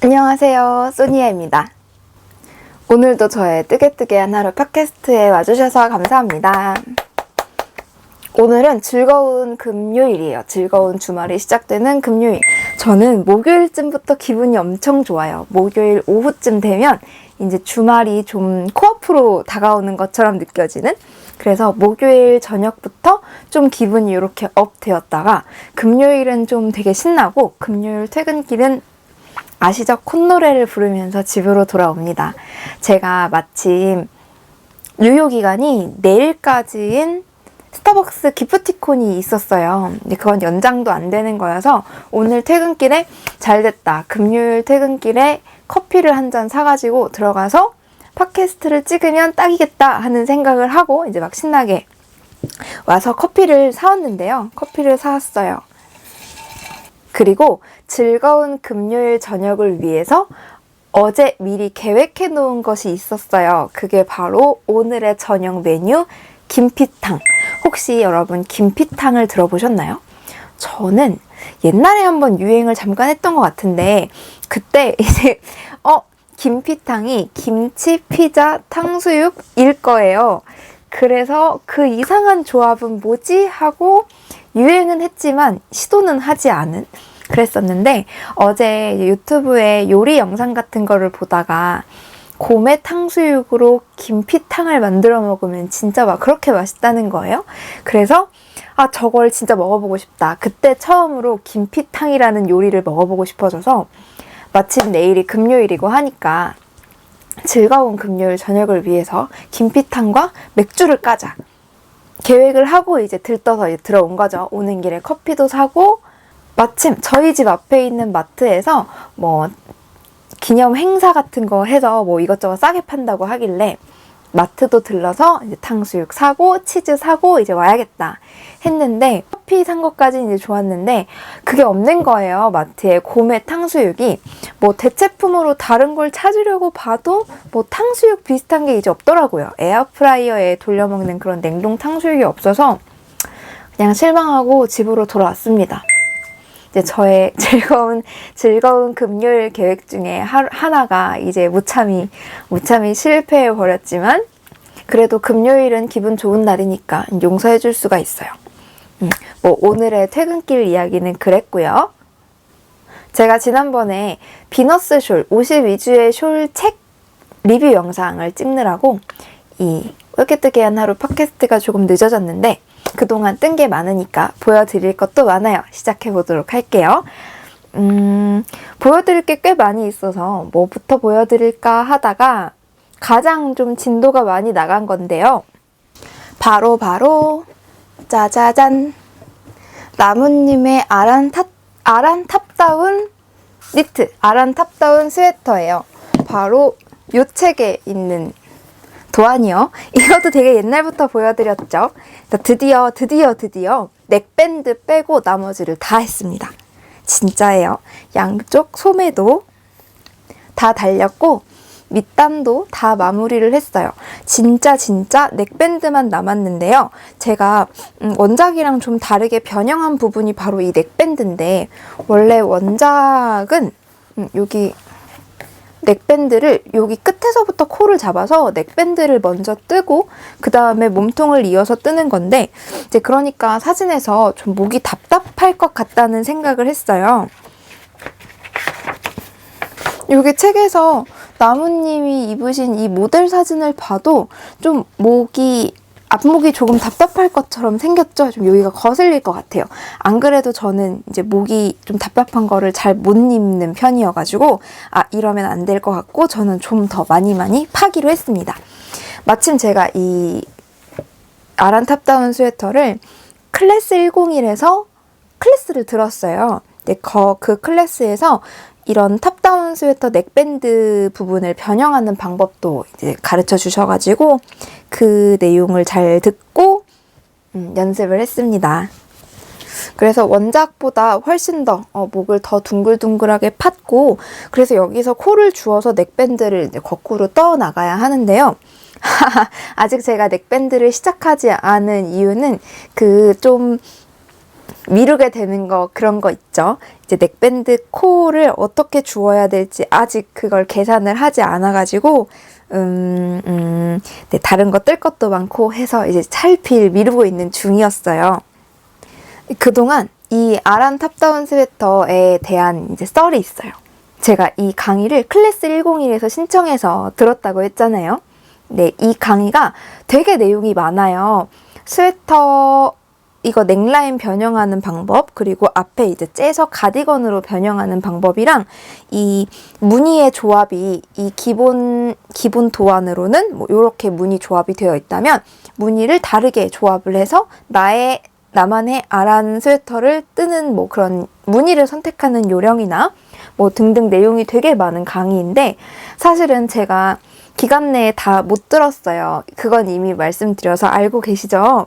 안녕하세요, 소니아입니다. 오늘도 저의 뜨개뜨개한 하루 팟캐스트에 와주셔서 감사합니다. 오늘은 즐거운 금요일이에요. 즐거운 주말이 시작되는 금요일. 저는 목요일쯤부터 기분이 엄청 좋아요. 목요일 오후쯤 되면 이제 주말이 좀 코앞으로 다가오는 것처럼 느껴지는? 그래서 목요일 저녁부터 좀 기분이 이렇게 업 되었다가 금요일은 좀 되게 신나고 금요일 퇴근길은 아시죠? 콧노래를 부르면서 집으로 돌아옵니다. 제가 마침 유효 기간이 내일까지인 스타벅스 기프티콘이 있었어요. 근데 그건 연장도 안 되는 거여서 오늘 퇴근길에 잘 됐다. 금요일 퇴근길에 커피를 한 잔 사가지고 들어가서 팟캐스트를 찍으면 딱이겠다 하는 생각을 하고 이제 막 신나게 와서 커피를 사왔는데요. 커피를 사왔어요. 그리고 즐거운 금요일 저녁을 위해서 어제 미리 계획해 놓은 것이 있었어요. 그게 바로 오늘의 저녁 메뉴 김피탕. 혹시 여러분 김피탕을 들어보셨나요? 저는 옛날에 한번 유행을 잠깐 했던 것 같은데 그때 이제 김피탕이 김치, 피자, 탕수육일 거예요. 그래서 그 이상한 조합은 뭐지? 하고 유행은 했지만 시도는 하지 않은 그랬었는데 어제 유튜브에 요리 영상 같은 거를 보다가 곰의 탕수육으로 김피탕을 만들어 먹으면 진짜 막 그렇게 맛있다는 거예요. 그래서 저걸 진짜 먹어보고 싶다. 그때 처음으로 김피탕이라는 요리를 먹어보고 싶어져서 마침 내일이 금요일이고 하니까 즐거운 금요일 저녁을 위해서 김피탕과 맥주를 까자 계획을 하고 이제 들떠서 들어온 거죠. 오는 길에 커피도 사고 마침 저희 집 앞에 있는 마트에서 뭐 기념 행사 같은 거 해서 뭐 이것저것 싸게 판다고 하길래 마트도 들러서 이제 탕수육 사고 치즈 사고 이제 와야겠다 했는데 커피 산 것까지 이제 좋았는데 그게 없는 거예요. 마트에 곰의 탕수육이 뭐 대체품으로 다른 걸 찾으려고 봐도 뭐 탕수육 비슷한 게 이제 없더라고요. 에어프라이어에 돌려 먹는 그런 냉동 탕수육이 없어서 그냥 실망하고 집으로 돌아왔습니다. 이제 저의 즐거운 금요일 계획 중에 하나가 이제 무참히 실패해 버렸지만 그래도 금요일은 기분 좋은 날이니까 용서해 줄 수가 있어요. 뭐 오늘의 퇴근길 이야기는 그랬고요. 제가 지난번에 비너스 숄, 50 위주의 숄 책 리뷰 영상을 찍느라고 이 뜨개뜨개한 하루 팟캐스트가 조금 늦어졌는데 그동안 뜬 게 많으니까 보여드릴 것도 많아요. 시작해보도록 할게요. 보여드릴 게 꽤 많이 있어서 뭐부터 보여드릴까 하다가 가장 좀 진도가 많이 나간 건데요. 바로 짜자잔! 나무님의 아란탑다운 니트, 아란탑다운 스웨터예요. 바로 이 책에 있는 도안이요. 이것도 되게 옛날부터 보여드렸죠. 드디어 넥밴드 빼고 나머지를 다 했습니다. 진짜예요. 양쪽 소매도 다 달렸고 밑단도 다 마무리를 했어요. 진짜 넥밴드만 남았는데요. 제가 원작이랑 좀 다르게 변형한 부분이 바로 이 넥밴드인데 원래 원작은 여기 넥밴드를 여기 끝에서부터 코를 잡아서 넥밴드를 먼저 뜨고 그 다음에 몸통을 이어서 뜨는 건데 이제 그러니까 사진에서 좀 목이 답답할 것 같다는 생각을 했어요. 여기 책에서 나무님이 입으신 이 모델 사진을 봐도 좀 앞목이 조금 답답할 것처럼 생겼죠? 좀 여기가 거슬릴 것 같아요. 안 그래도 저는 이제 목이 좀 답답한 거를 잘 못 입는 편이어가지고 이러면 안 될 것 같고 저는 좀 더 많이 파기로 했습니다. 마침 제가 이 아란탑다운 스웨터를 클래스 101에서 클래스를 들었어요. 근데 그 클래스에서 이런 탑다운 스웨터 넥밴드 부분을 변형하는 방법도 이제 가르쳐 주셔가지고 그 내용을 잘 듣고 연습을 했습니다. 그래서 원작보다 훨씬 더 목을 더 둥글둥글하게 팠고 그래서 여기서 코를 주어서 넥밴드를 이제 거꾸로 떠 나가야 하는데요. 아직 제가 넥밴드를 시작하지 않은 이유는 그 좀 미루게 되는 그런 거 있죠. 이제 넥밴드 코를 어떻게 주어야 될지 아직 그걸 계산을 하지 않아가지고, 네, 다른 거 뜰 것도 많고 해서 이제 차일피일 미루고 있는 중이었어요. 그동안 이 아란 탑다운 스웨터에 대한 이제 썰이 있어요. 제가 이 강의를 클래스 101에서 신청해서 들었다고 했잖아요. 네, 이 강의가 되게 내용이 많아요. 스웨터 이거 넥라인 변형하는 방법, 그리고 앞에 이제 째서 가디건으로 변형하는 방법이랑 이 무늬의 조합이 이 기본 도안으로는 뭐 이렇게 무늬 조합이 되어 있다면 무늬를 다르게 조합을 해서 나만의 아란 스웨터를 뜨는 뭐 그런 무늬를 선택하는 요령이나 뭐 등등 내용이 되게 많은 강의인데 사실은 제가 기간 내에 다 못 들었어요. 그건 이미 말씀드려서 알고 계시죠?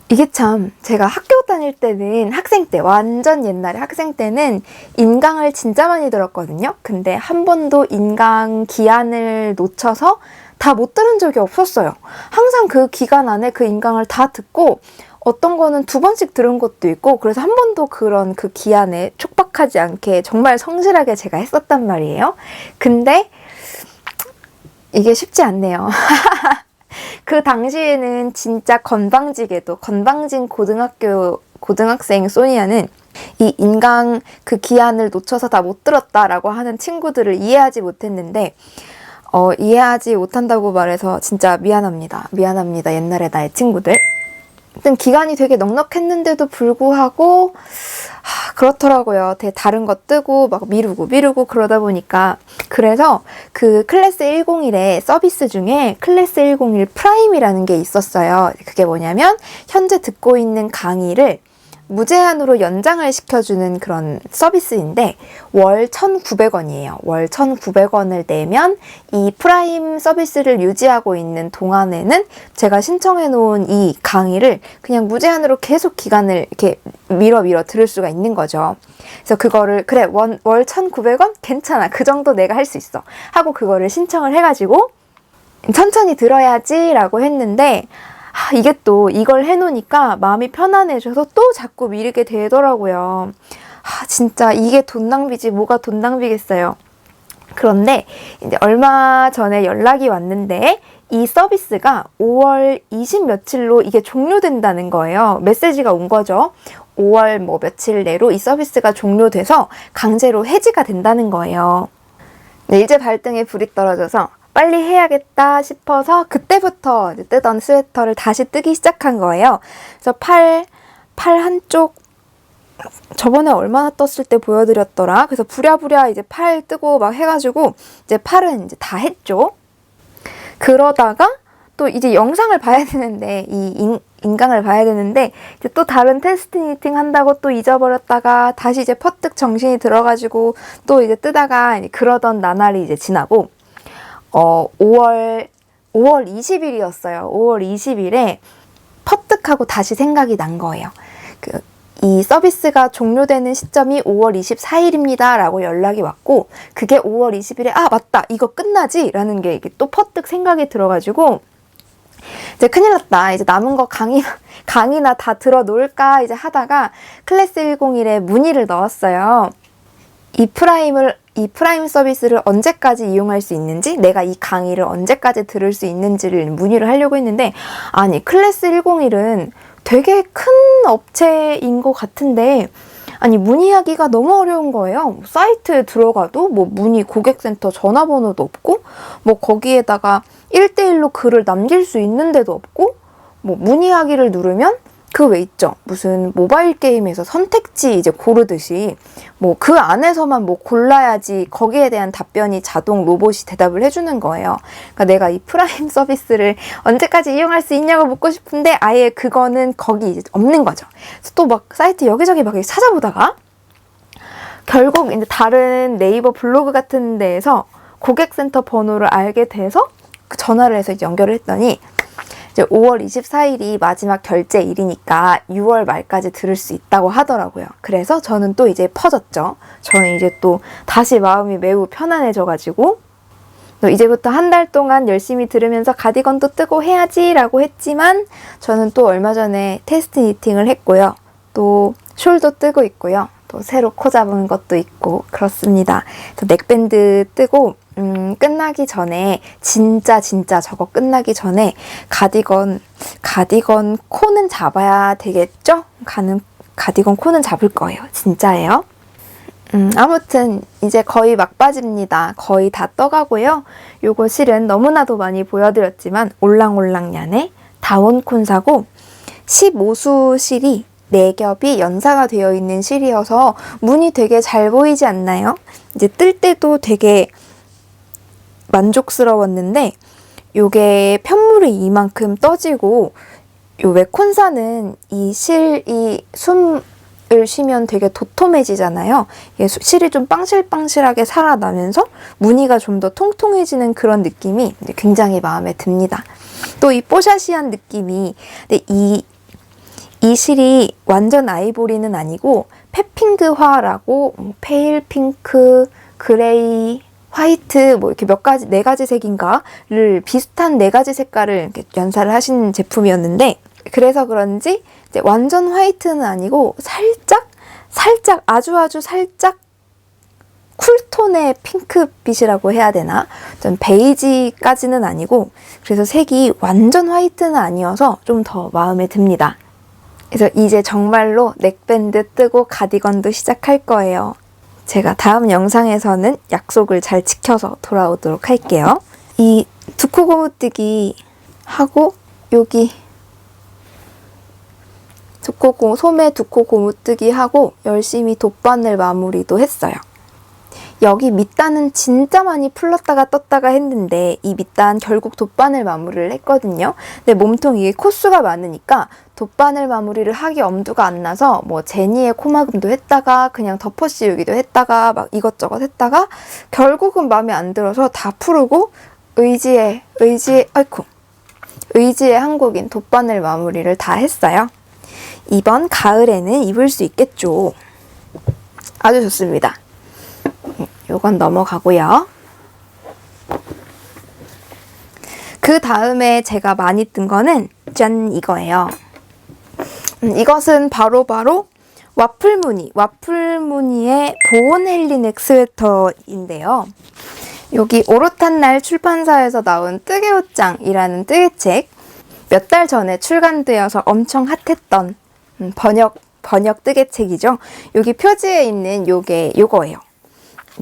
이게 참 제가 학교 다닐 때는 학생 때 완전 옛날에 학생 때는 인강을 진짜 많이 들었거든요. 근데 한 번도 인강 기한을 놓쳐서 다 못 들은 적이 없었어요. 항상 그 기간 안에 그 인강을 다 듣고 어떤 거는 2번씩 들은 것도 있고 그래서 한 번도 그런 그 기한에 촉박하지 않게 정말 성실하게 제가 했었단 말이에요. 근데 이게 쉽지 않네요. 그 당시에는 진짜 건방지게도 건방진 고등학생 소니아는 이 인강 그 기한을 놓쳐서 다 못 들었다라고 하는 친구들을 이해하지 못했는데 이해하지 못한다고 말해서 진짜 미안합니다. 미안합니다. 옛날에 나의 친구들. 일단 기간이 되게 넉넉했는데도 불구하고 그렇더라고요. 되게 다른 거 뜨고 막 미루고 그러다 보니까 그래서 그 클래스 101의 서비스 중에 클래스 101 프라임이라는 게 있었어요. 그게 뭐냐면 현재 듣고 있는 강의를 무제한으로 연장을 시켜주는 그런 서비스인데 월 1,900원이에요. 월 1,900원을 내면 이 프라임 서비스를 유지하고 있는 동안에는 제가 신청해 놓은 이 강의를 그냥 무제한으로 계속 기간을 이렇게 밀어 들을 수가 있는 거죠. 그래서 그거를 그래 월 1,900원? 괜찮아. 그 정도 내가 할 수 있어. 하고 그거를 신청을 해가지고 천천히 들어야지 라고 했는데 이게 또 이걸 해놓으니까 마음이 편안해져서 또 자꾸 미루게 되더라고요. 진짜 이게 돈 낭비지 뭐가 돈 낭비겠어요. 그런데 이제 얼마 전에 연락이 왔는데 이 서비스가 5월 20 며칠로 이게 종료된다는 거예요. 메시지가 온 거죠. 5월 뭐 며칠 내로 이 서비스가 종료돼서 강제로 해지가 된다는 거예요. 네, 이제 발등에 불이 떨어져서 빨리 해야겠다 싶어서 그때부터 뜨던 스웨터를 다시 뜨기 시작한 거예요. 그래서 팔 한쪽 저번에 얼마나 떴을 때 보여드렸더라. 그래서 부랴부랴 이제 팔 뜨고 막 해가지고 이제 팔은 이제 다 했죠. 그러다가 또 이제 영상을 봐야 되는데 인강을 봐야 되는데 이제 또 다른 테스트 니팅 한다고 또 잊어버렸다가 다시 이제 퍼뜩 정신이 들어가지고 또 이제 뜨다가 이제 그러던 나날이 이제 지나고 5월 20일이었어요. 5월 20일에 퍼뜩하고 다시 생각이 난 거예요. 이 서비스가 종료되는 시점이 5월 24일입니다. 라고 연락이 왔고 그게 5월 20일에 맞다. 이거 끝나지? 라는 게 이게 또 퍼뜩 생각이 들어가지고 이제 큰일 났다. 이제 남은 거 강의나 다 들어놓을까 이제 하다가 클래스 101에 문의를 넣었어요. 이 프라임 서비스를 언제까지 이용할 수 있는지, 내가 이 강의를 언제까지 들을 수 있는지를 문의를 하려고 했는데, 아니, 클래스 101은 되게 큰 업체인 것 같은데, 아니, 문의하기가 너무 어려운 거예요. 사이트에 들어가도 뭐 문의 고객센터 전화번호도 없고, 뭐 거기에다가 1대1로 글을 남길 수 있는 데도 없고, 뭐 문의하기를 누르면 그 왜 있죠? 무슨 모바일 게임에서 선택지 이제 고르듯이 뭐 그 안에서만 뭐 골라야지 거기에 대한 답변이 자동 로봇이 대답을 해주는 거예요. 그러니까 내가 이 프라임 서비스를 언제까지 이용할 수 있냐고 묻고 싶은데 아예 그거는 거기 이제 없는 거죠. 그래서 또 막 사이트 여기저기 막 찾아보다가 결국 이제 다른 네이버 블로그 같은 데에서 고객센터 번호를 알게 돼서 전화를 해서 이제 연결을 했더니 이제 5월 24일이 마지막 결제일이니까 6월 말까지 들을 수 있다고 하더라고요. 그래서 저는 또 이제 퍼졌죠. 저는 이제 또 다시 마음이 매우 편안해져가지고 또 이제부터 한 달 동안 열심히 들으면서 가디건도 뜨고 해야지 라고 했지만 저는 또 얼마 전에 테스트 미팅을 했고요. 또 숄도 뜨고 있고요. 또 새로 코 잡은 것도 있고 그렇습니다. 그래서 넥밴드 뜨고 끝나기 전에 진짜 저거 끝나기 전에 가디건 코는 잡아야 되겠죠? 가디건 코는 잡을 거예요. 진짜예요. 아무튼 이제 거의 막바지입니다. 거의 다 떠가고요. 요거 실은 너무나도 많이 보여드렸지만 올랑올랑얀의 다운콘사고 15수 실이 4겹이 연사가 되어 있는 실이어서 무늬 되게 잘 보이지 않나요? 이제 뜰 때도 되게 만족스러웠는데 요게 편물이 이만큼 떠지고 요 왜 콘사는 이 실이 숨을 쉬면 되게 도톰해지잖아요. 이게 실이 좀 빵실빵실하게 살아나면서 무늬가 좀 더 통통해지는 그런 느낌이 굉장히 마음에 듭니다. 또 이 뽀샤시한 느낌이 근데 이 실이 완전 아이보리는 아니고 페핑크화라고 페일 핑크, 그레이, 화이트 뭐 이렇게 몇 가지 4가지 색인가를 비슷한 4가지 색깔을 이렇게 연사를 하신 제품이었는데 그래서 그런지 이제 완전 화이트는 아니고 살짝 아주 살짝 쿨톤의 핑크빛이라고 해야 되나? 좀 베이지까지는 아니고 그래서 색이 완전 화이트는 아니어서 좀 더 마음에 듭니다. 그래서 이제 정말로 넥밴드 뜨고 가디건도 시작할 거예요. 제가 다음 영상에서는 약속을 잘 지켜서 돌아오도록 할게요. 이 두코 고무뜨기 하고 여기 소매 두코 고무뜨기 하고 열심히 돗바늘 마무리도 했어요. 여기 밑단은 진짜 많이 풀렀다가 떴다가 했는데 이 밑단 결국 돗바늘 마무리를 했거든요. 근데 몸통 이게 코수가 많으니까 돗바늘 마무리를 하기 엄두가 안 나서 뭐 제니의 코막음도 했다가 그냥 덮어 씌우기도 했다가 막 이것저것 했다가 결국은 마음에 안 들어서 다 풀고 의지의 한국인 돗바늘 마무리를 다 했어요. 이번 가을에는 입을 수 있겠죠. 아주 좋습니다. 요건 넘어가고요. 그 다음에 제가 많이 뜬 거는 짠 이거예요. 이것은 바로 와플 무늬의 보온 헬리넥 스웨터인데요. 여기 오롯한날 출판사에서 나온 뜨개옷장이라는 뜨개책 몇 달 전에 출간되어서 엄청 핫했던 번역 뜨개책이죠. 여기 표지에 있는 요거예요.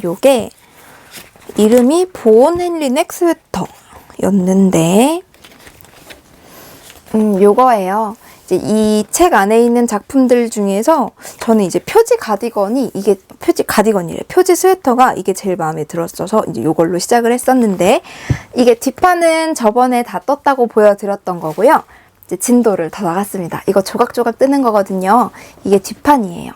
요게 이름이 보온 헬리넥 스웨터였는데 요거예요. 이제 이 책 안에 있는 작품들 중에서 저는 이제 표지 스웨터가 이게 제일 마음에 들었어서 이제 요걸로 시작을 했었는데 이게 뒷판은 저번에 다 떴다고 보여드렸던 거고요. 이제 진도를 더 나갔습니다. 이거 조각조각 뜨는 거거든요. 이게 뒷판이에요.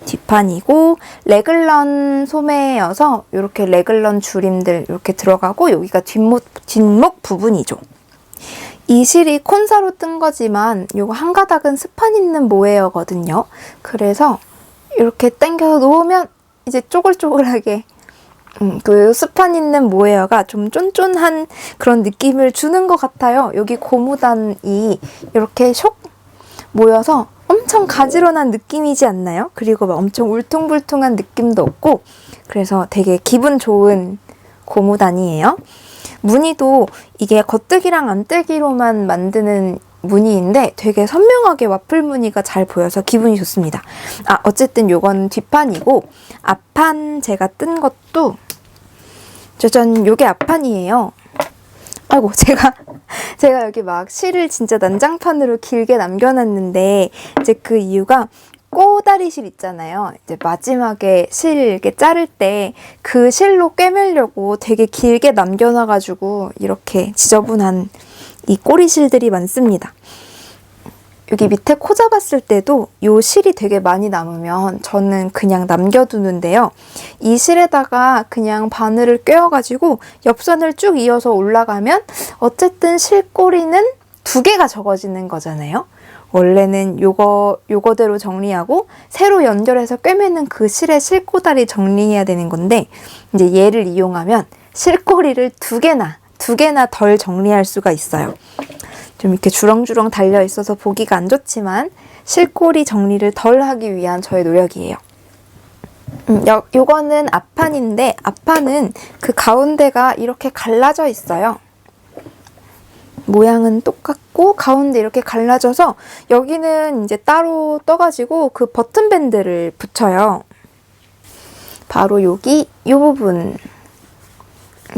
뒷판이고 레글런 소매여서 이렇게 레글런 줄임들 이렇게 들어가고 여기가 뒷목 부분이죠. 이 실이 콘사로 뜬 거지만 요거 한 가닥은 스판 있는 모헤어거든요. 그래서 이렇게 당겨서 놓으면 이제 쪼글쪼글하게 그 스판 있는 모헤어가 좀 쫀쫀한 그런 느낌을 주는 것 같아요. 여기 고무단이 이렇게 쇽 모여서 엄청 가지런한 느낌이지 않나요? 그리고 막 엄청 울퉁불퉁한 느낌도 없고 그래서 되게 기분 좋은 고무단이에요. 무늬도 이게 겉뜨기랑 안뜨기로만 만드는 무늬인데 되게 선명하게 와플 무늬가 잘 보여서 기분이 좋습니다. 어쨌든 요건 뒷판이고 앞판 제가 뜬 것도 짜잔 요게 앞판이에요. 아이고 제가 여기 막 실을 진짜 난장판으로 길게 남겨놨는데 이제 그 이유가 꼬다리 실 있잖아요. 이제 마지막에 실 이렇게 자를 때 그 실로 꿰매려고 되게 길게 남겨놔가지고 이렇게 지저분한 이 꼬리 실들이 많습니다. 여기 밑에 코 잡았을 때도 이 실이 되게 많이 남으면 저는 그냥 남겨두는데요. 이 실에다가 그냥 바늘을 꿰어가지고 옆선을 쭉 이어서 올라가면 어쨌든 실꼬리는 2개가 적어지는 거잖아요. 원래는 요거대로 정리하고 새로 연결해서 꿰매는 그 실의 실꼬다리 정리해야 되는 건데 이제 얘를 이용하면 실꼬리를 2개나 덜 정리할 수가 있어요. 좀 이렇게 주렁주렁 달려 있어서 보기가 안 좋지만 실코리 정리를 덜 하기 위한 저의 노력이에요. 요거는 앞판인데 앞판은 그 가운데가 이렇게 갈라져 있어요. 모양은 똑같고 가운데 이렇게 갈라져서 여기는 이제 따로 떠가지고 그 버튼 밴드를 붙여요. 바로 여기 이 부분.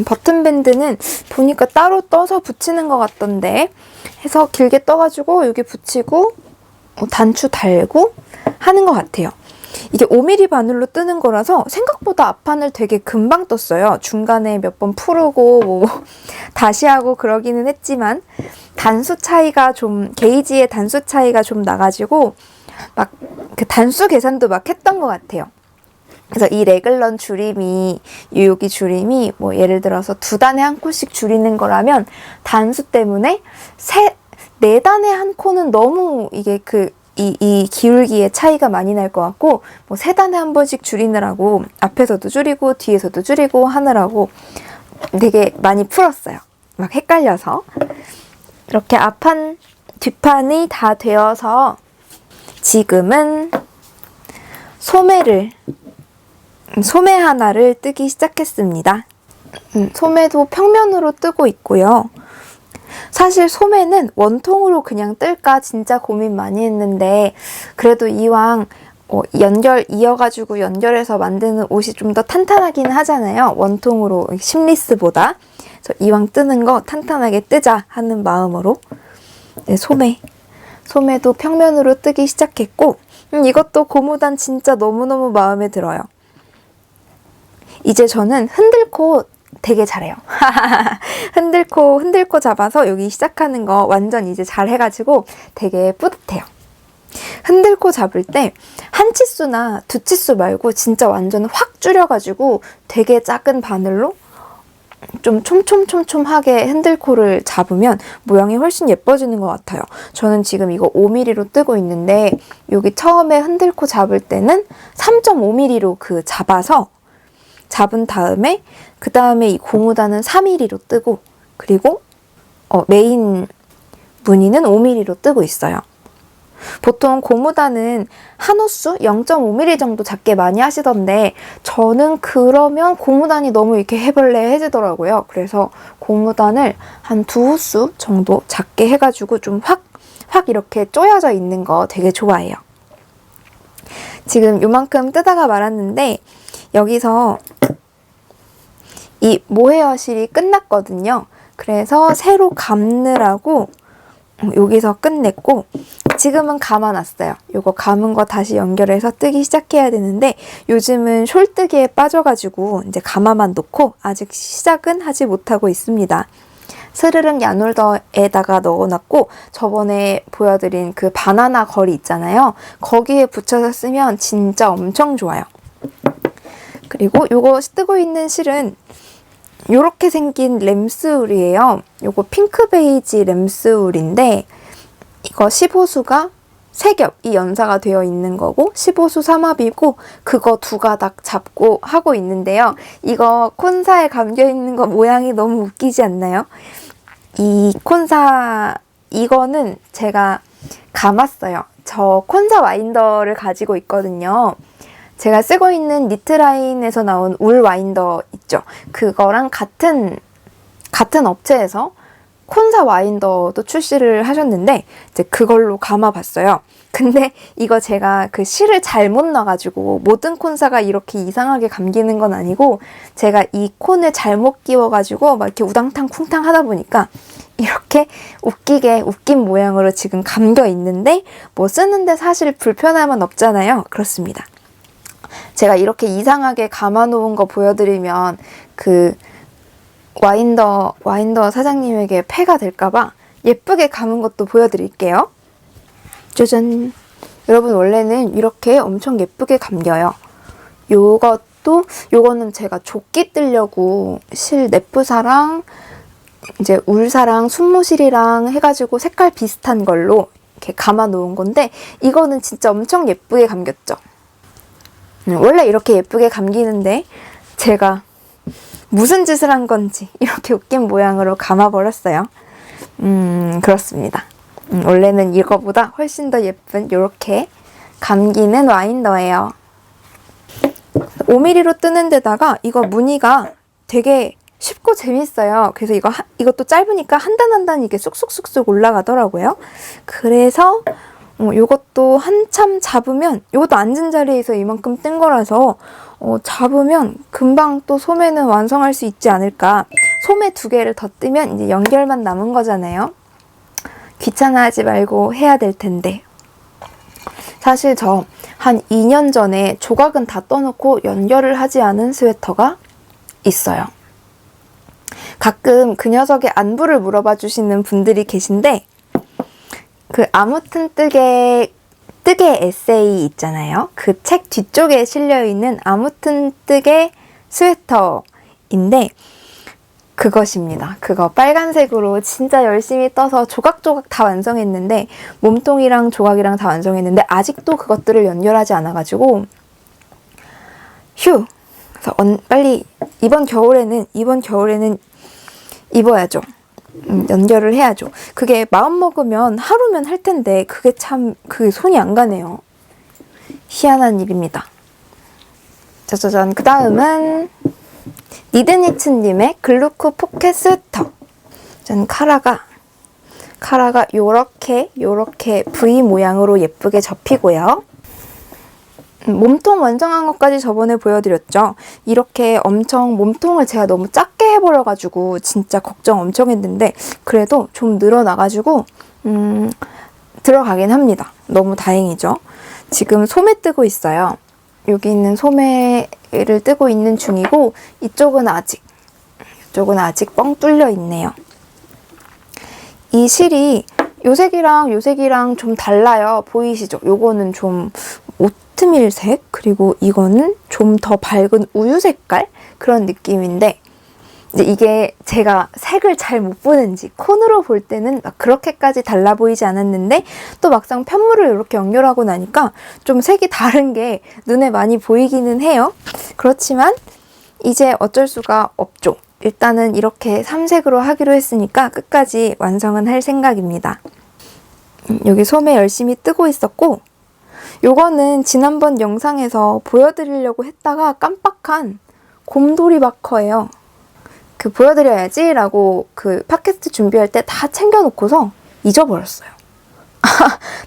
버튼 밴드는 보니까 따로 떠서 붙이는 것 같던데 해서 길게 떠가지고 여기 붙이고 단추 달고 하는 것 같아요. 이게 5mm 바늘로 뜨는 거라서 생각보다 앞판을 되게 금방 떴어요. 중간에 몇 번 풀고 뭐 다시 하고 그러기는 했지만 단수 차이가 좀 게이지의 단수 차이가 좀 나가지고 막 그 단수 계산도 막 했던 것 같아요. 그래서 이 레글런 줄임이 여기 줄임이 뭐 예를 들어서 2단에 한 코씩 줄이는 거라면 단수 때문에 4단에 한 코는 너무 이게 이 기울기의 차이가 많이 날 것 같고 뭐 3단에 한 번씩 줄이느라고 앞에서도 줄이고 뒤에서도 줄이고 하느라고 되게 많이 풀었어요. 막 헷갈려서. 이렇게 앞판, 뒷판이 다 되어서 지금은 소매 하나를 뜨기 시작했습니다. 소매도 평면으로 뜨고 있고요. 사실 소매는 원통으로 그냥 뜰까 진짜 고민 많이 했는데 그래도 이왕 이어가지고 연결해서 만드는 옷이 좀 더 탄탄하긴 하잖아요. 원통으로 심리스보다. 그래서 이왕 뜨는 거 탄탄하게 뜨자 하는 마음으로 네, 소매도 평면으로 뜨기 시작했고 이것도 고무단 진짜 너무너무 마음에 들어요. 이제 저는 흔들코 되게 잘해요. 흔들코 잡아서 여기 시작하는 거 완전 이제 잘 해가지고 되게 뿌듯해요. 흔들코 잡을 때 한 치수나 2치수 말고 진짜 완전 확 줄여가지고 되게 작은 바늘로 좀 촘촘하게 핸들코를 잡으면 모양이 훨씬 예뻐지는 것 같아요. 저는 지금 이거 5mm로 뜨고 있는데 여기 처음에 핸들코 잡을 때는 3.5mm로 잡아서 잡은 다음에 그 다음에 이 고무단은 4mm로 뜨고 그리고 메인 무늬는 5mm로 뜨고 있어요. 보통 고무단은 한 호수 0.5mm 정도 작게 많이 하시던데 저는 그러면 고무단이 너무 이렇게 해벌레해지더라고요. 그래서 고무단을 한 2호수 정도 작게 해가지고 좀 확 이렇게 쪼여져 있는 거 되게 좋아해요. 지금 요만큼 뜨다가 말았는데 여기서 이 모헤어실이 끝났거든요. 그래서 새로 감느라고 여기서 끝냈고 지금은 감아놨어요. 요거 감은 거 다시 연결해서 뜨기 시작해야 되는데 요즘은 숄뜨기에 빠져가지고 이제 감아만 놓고 아직 시작은 하지 못하고 있습니다. 스르륵 야놀더에다가 넣어놨고 저번에 보여드린 그 바나나 거리 있잖아요. 거기에 붙여서 쓰면 진짜 엄청 좋아요. 그리고 요거 뜨고 있는 실은 요렇게 생긴 램스울이에요. 요거 핑크 베이지 램스울인데 이거 15수가 3겹이 연사가 되어 있는 거고 15수 삼합이고 그거 2가닥 잡고 하고 있는데요. 이거 콘사에 감겨 있는 거 모양이 너무 웃기지 않나요? 이 콘사 이거는 제가 감았어요. 저 콘사 와인더를 가지고 있거든요. 제가 쓰고 있는 니트라인에서 나온 울 와인더 있죠. 그거랑 같은 업체에서 콘사 와인더도 출시를 하셨는데 이제 그걸로 감아봤어요. 근데 이거 제가 그 실을 잘못 넣어가지고 모든 콘사가 이렇게 이상하게 감기는 건 아니고 제가 이 콘을 잘못 끼워가지고 막 이렇게 우당탕 쿵탕 하다 보니까 이렇게 웃긴 모양으로 지금 감겨 있는데 뭐 쓰는데 사실 불편함은 없잖아요. 그렇습니다. 제가 이렇게 이상하게 감아놓은 거 보여드리면 그 와인더 사장님에게 폐가 될까봐 예쁘게 감은 것도 보여드릴게요. 짜잔! 여러분 원래는 이렇게 엄청 예쁘게 감겨요. 요거는 제가 조끼 뜨려고 실 넷부사랑 이제 울사랑 순모실이랑 해가지고 색깔 비슷한 걸로 이렇게 감아 놓은 건데 이거는 진짜 엄청 예쁘게 감겼죠. 원래 이렇게 예쁘게 감기는데 제가 무슨 짓을 한 건지 이렇게 웃긴 모양으로 감아버렸어요. 그렇습니다. 원래는 이거보다 훨씬 더 예쁜 이렇게 감기는 와인더예요. 5mm로 뜨는 데다가 이거 무늬가 되게 쉽고 재밌어요. 그래서 이것도 짧으니까 한 단 한 단 이게 쑥쑥쑥쑥 올라가더라고요. 그래서 요것도 한참 잡으면, 요것도 앉은 자리에서 이만큼 뜬 거라서 잡으면 금방 또 소매는 완성할 수 있지 않을까. 소매 2개를 더 뜨면 이제 연결만 남은 거잖아요. 귀찮아하지 말고 해야 될 텐데. 사실 저 한 2년 전에 조각은 다 떠놓고 연결을 하지 않은 스웨터가 있어요. 가끔 그 녀석의 안부를 물어봐 주시는 분들이 계신데, 그 아무튼 뜨개 에세이 있잖아요. 그 책 뒤쪽에 실려있는 아무튼 뜨개 스웨터인데 그것입니다. 그거 빨간색으로 진짜 열심히 떠서 조각조각 다 완성했는데, 몸통이랑 조각이랑 다 완성했는데 아직도 그것들을 연결하지 않아가지고 휴! 그래서 빨리 이번 겨울에는 입어야죠. 연결을 해야죠. 그게 마음먹으면 하루면 할 텐데 그게 손이 안 가네요. 희한한 일입니다. 짜자잔. 그 다음은 니드니츠님의 글루크 포켓 스웨터. 전 카라가 요렇게 V 모양으로 예쁘게 접히고요. 몸통 완성한 것까지 저번에 보여드렸죠. 이렇게 엄청 몸통을 제가 너무 작게 해버려가지고 진짜 걱정 엄청 했는데 그래도 좀 늘어나가지고 들어가긴 합니다. 너무 다행이죠. 지금 소매 뜨고 있어요. 여기 있는 소매를 뜨고 있는 중이고 이쪽은 아직 뻥 뚫려 있네요. 이 실이 요 색이랑 좀 달라요. 보이시죠? 요거는 좀 오트밀색, 그리고 이거는 좀 더 밝은 우유 색깔? 그런 느낌인데, 이제 이게 제가 색을 잘 못 보는지 콘으로 볼 때는 막 그렇게까지 달라 보이지 않았는데 또 막상 편물을 이렇게 연결하고 나니까 좀 색이 다른 게 눈에 많이 보이기는 해요. 그렇지만 이제 어쩔 수가 없죠. 일단은 이렇게 3색으로 하기로 했으니까 끝까지 완성은 할 생각입니다. 여기 소매 열심히 뜨고 있었고, 요거는 지난번 영상에서 보여드리려고 했다가 깜빡한 곰돌이 마커예요. 보여드려야지 라고 팟캐스트 준비할 때 다 챙겨놓고서 잊어버렸어요.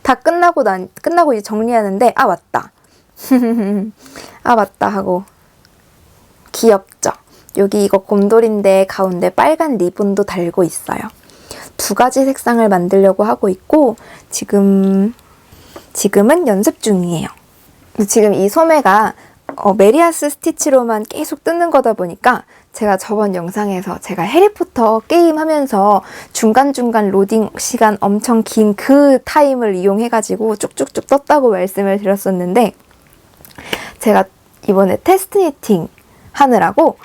다 끝나고 이제 정리하는데, 아, 맞다. 아, 맞다 하고. 귀엽죠? 여기 이거 곰돌인데 가운데 빨간 리본도 달고 있어요. 2가지 색상을 만들려고 하고 있고, 지금은 연습 중이에요. 지금 이 소매가 메리아스 스티치로만 계속 뜯는 거다 보니까 제가 저번 영상에서 제가 해리포터 게임하면서 중간중간 로딩 시간 엄청 긴 그 타임을 이용해가지고 쭉쭉쭉 떴다고 말씀을 드렸었는데, 제가 이번에 테스트 니팅 하느라고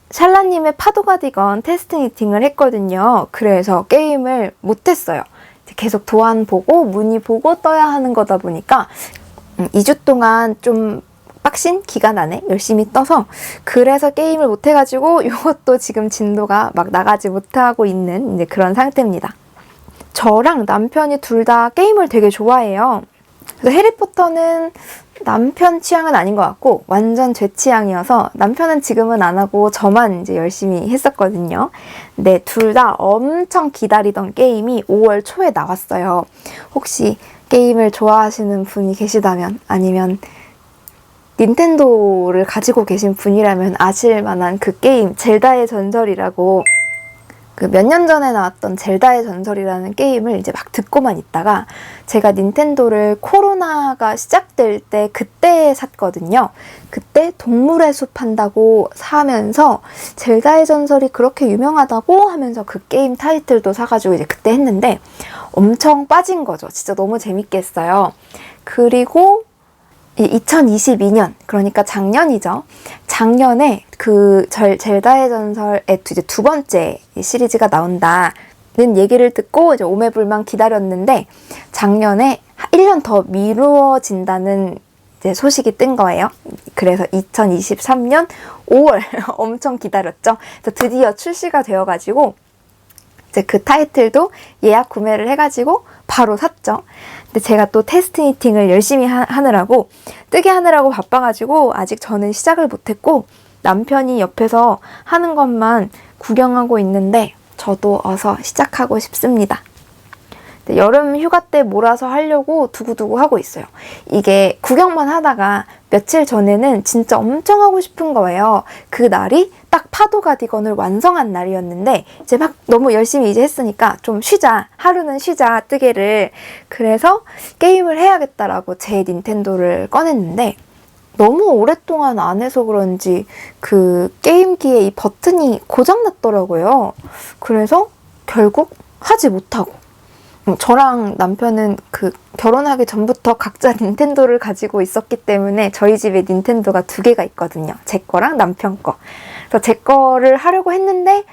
샬라님의 파도 가디건 테스트 니팅을 했거든요. 그래서 게임을 못했어요. 계속 도안 보고 무늬 보고 떠야 하는 거다 보니까 2주 동안 좀 빡신 기간 안에 열심히 떠서, 그래서 게임을 못해가지고 이것도 지금 진도가 막 나가지 못하고 있는 이제 그런 상태입니다. 저랑 남편이 둘 다 게임을 되게 좋아해요. 그래서 해리포터는 남편 취향은 아닌 것 같고 완전 제 취향이어서 남편은 지금은 안 하고 저만 이제 열심히 했었거든요. 근데 둘 다 엄청 기다리던 게임이 5월 초에 나왔어요. 혹시 게임을 좋아하시는 분이 계시다면, 아니면 닌텐도를 가지고 계신 분이라면 아실 만한 그 게임, 젤다의 전설이라고, 몇 년 전에 나왔던 젤다의 전설이라는 게임을 이제 막 듣고만 있다가 제가 닌텐도를 코로나가 시작될 때 그때 샀거든요. 그때 동물의 숲 한다고 사면서 젤다의 전설이 그렇게 유명하다고 하면서 그 게임 타이틀도 사가지고 이제 그때 했는데 엄청 빠진 거죠. 진짜 너무 재밌게 했어요. 그리고 2022년, 그러니까 작년이죠. 작년에 젤다의 전설의 이제 2번째 시리즈가 나온다는 얘기를 듣고 이제 오매불망 기다렸는데, 작년에 1년 더 미루어진다는 이제 소식이 뜬 거예요. 그래서 2023년 5월 엄청 기다렸죠. 그래서 드디어 출시가 되어가지고 이제 그 타이틀도 예약 구매를 해가지고 바로 샀죠. 근데 제가 또 테스트 니팅을 열심히 하느라고 뜨게 하느라고 바빠가지고 아직 저는 시작을 못했고 남편이 옆에서 하는 것만 구경하고 있는데 저도 어서 시작하고 싶습니다. 여름 휴가 때 몰아서 하려고 두고두고 하고 있어요. 이게 구경만 하다가 며칠 전에는 진짜 엄청 하고 싶은 거예요. 그 날이 딱 파도 가디건을 완성한 날이었는데 이제 막 너무 열심히 이제 했으니까 좀 쉬자. 하루는 쉬자 뜨개를. 그래서 게임을 해야겠다라고 제 닌텐도를 꺼냈는데 너무 오랫동안 안 해서 그런지 그 게임기에 이 버튼이 고장났더라고요. 그래서 결국 하지 못하고 저랑 남편은 그 결혼하기 전부터 각자 닌텐도를 가지고 있었기 때문에 저희 집에 닌텐도가 2개가 있거든요. 제 거랑 남편 거. 그래서 제 거를 하려고 했는데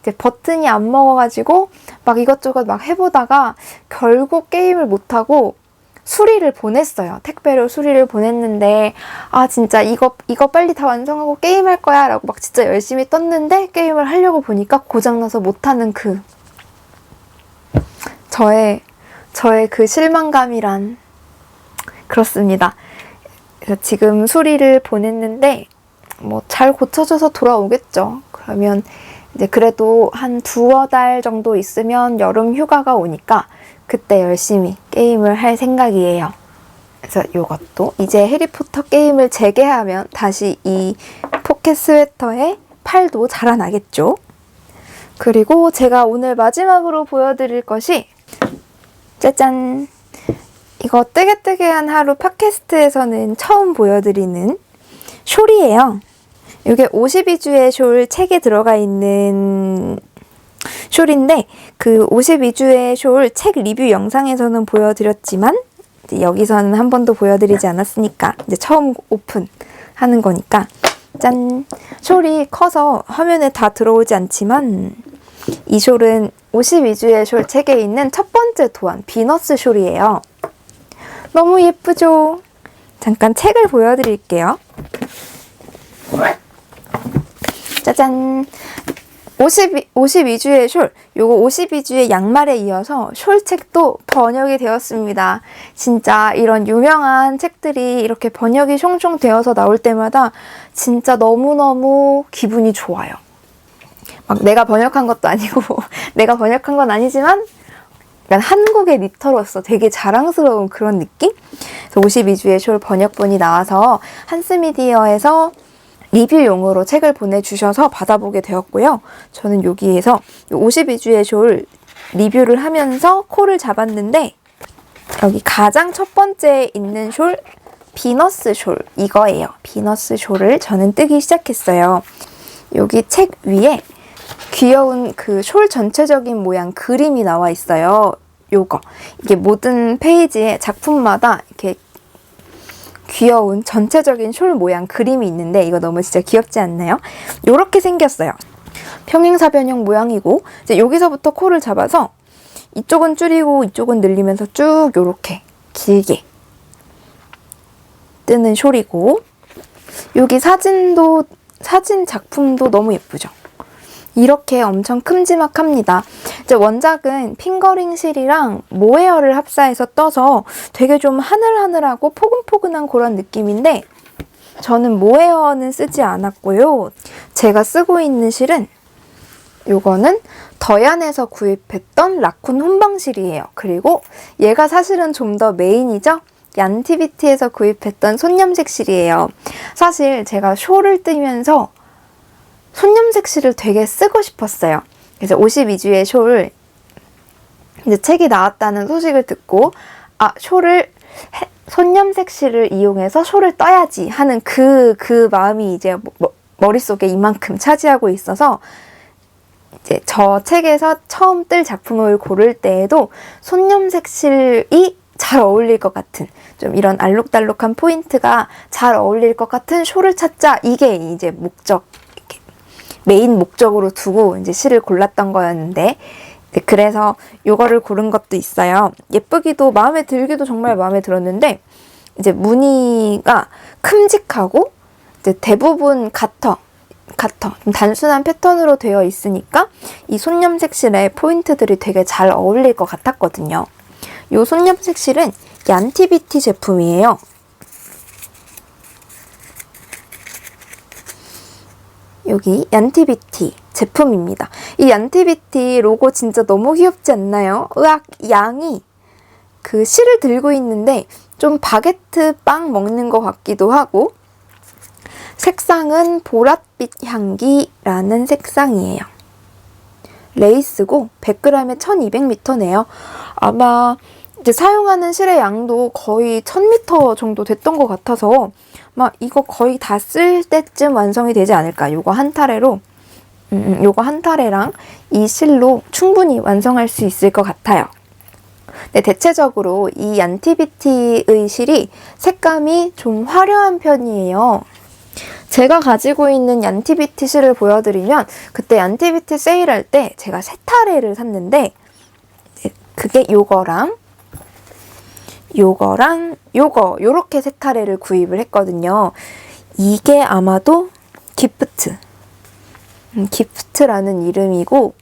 이제 버튼이 안 먹어가지고 막 이것저것 막 해보다가 결국 게임을 못하고 수리를 보냈어요. 택배로 수리를 보냈는데 아 진짜 이거 빨리 다 완성하고 게임할 거야 라고 막 진짜 열심히 떴는데 게임을 하려고 보니까 고장나서 못하는 그 저의 그 실망감이란 그렇습니다. 그래서 지금 수리를 보냈는데 뭐 잘 고쳐져서 돌아오겠죠. 그러면 이제 그래도 한 2달 정도 있으면 여름 휴가가 오니까 그때 열심히 게임을 할 생각이에요. 그래서 이것도 이제 해리포터 게임을 재개하면 다시 이 포켓 스웨터의 팔도 자라나겠죠. 그리고 제가 오늘 마지막으로 보여드릴 것이 짜잔! 이거 뜨개뜨개한 하루 팟캐스트에서는 처음 보여드리는 숄이에요. 이게 52주의 숄 책에 들어가 있는 숄인데 그 52주의 숄 책 리뷰 영상에서는 보여드렸지만 이제 여기서는 한 번도 보여드리지 않았으니까 이제 처음 오픈하는 거니까 짠! 숄이 커서 화면에 다 들어오지 않지만 이 숄은 52주의 숄 책에 있는 첫 번째 도안 비너스 숄이에요. 너무 예쁘죠? 잠깐 책을 보여드릴게요. 짜잔! 52주의 숄, 요거 52주의 양말에 이어서 숄 책도 번역이 되었습니다. 진짜 이런 유명한 책들이 이렇게 번역이 숑숑 되어서 나올 때마다 진짜 너무너무 기분이 좋아요. 막 내가 번역한 것도 아니고 내가 번역한 건 아니지만 약간 한국의 니터로서 되게 자랑스러운 그런 느낌? 그래서 52주의 숄 번역본이 나와서 한스미디어에서 리뷰용으로 책을 보내주셔서 받아보게 되었고요. 저는 여기에서 52주의 숄 리뷰를 하면서 코를 잡았는데 여기 가장 첫 번째 있는 숄 비너스 숄 이거예요. 비너스 숄을 저는 뜨기 시작했어요. 여기 책 위에 귀여운 그 숄 전체적인 모양 그림이 나와 있어요. 요거. 이게 모든 페이지에 작품마다 이렇게 귀여운 전체적인 숄 모양 그림이 있는데 이거 너무 진짜 귀엽지 않나요? 요렇게 생겼어요. 평행사변형 모양이고 이제 여기서부터 코를 잡아서 이쪽은 줄이고 이쪽은 늘리면서 쭉 요렇게 길게 뜨는 숄이고 여기 사진 작품도 너무 예쁘죠? 이렇게 엄청 큼지막합니다. 이제 원작은 핑거링 실이랑 모헤어를 합사해서 떠서 되게 좀 하늘하늘하고 포근포근한 그런 느낌인데 저는 모헤어는 쓰지 않았고요. 제가 쓰고 있는 실은 요거는 더얀에서 구입했던 라쿤 혼방실이에요. 그리고 얘가 사실은 좀 더 메인이죠? 얀티비티에서 구입했던 손염색 실이에요. 사실 제가 숄을 뜨면서 손염색 실을 되게 쓰고 싶었어요. 그래서 52주의 숄 이제 책이 나왔다는 소식을 듣고 손염색 실을 이용해서 숄을 떠야지 하는 그 마음이 이제 머릿속에 이만큼 차지하고 있어서 이제 저 책에서 처음 뜰 작품을 고를 때에도 손염색 실이 잘 어울릴 것 같은 좀 이런 알록달록한 포인트가 잘 어울릴 것 같은 숄을 찾자 이게 이제 메인 목적으로 두고 이제 실을 골랐던 거였는데 그래서 요거를 고른 것도 있어요. 예쁘기도 마음에 들기도 정말 마음에 들었는데 이제 무늬가 큼직하고 이제 대부분 가터 같아. 좀 단순한 패턴으로 되어 있으니까 이 손염색 실에 포인트들이 되게 잘 어울릴 것 같았거든요. 이 손염색 실은 얀티비티 제품이에요. 여기 얀티비티 제품입니다. 이 얀티비티 로고 진짜 너무 귀엽지 않나요? 으악, 양이 그 실을 들고 있는데 좀 바게트 빵 먹는 것 같기도 하고, 색상은 보랏빛 향기라는 색상이에요. 레이스고 100g에 1200m네요. 아마 이제 사용하는 실의 양도 거의 1000m 정도 됐던 것 같아서 막 이거 거의 다 쓸 때쯤 완성이 되지 않을까. 요거 한 타래로 요거 한 타래랑 이 실로 충분히 완성할 수 있을 것 같아요. 네, 대체적으로 이 얀티비티의 실이 색감이 좀 화려한 편이에요. 제가 가지고 있는 얀티비티 실을 보여드리면, 그때 얀티비티 세일할 때 제가 세 타래를 샀는데 그게 요거랑 요렇게 세 타래를 구입을 했거든요. 이게 아마도 기프트라는 이름이고,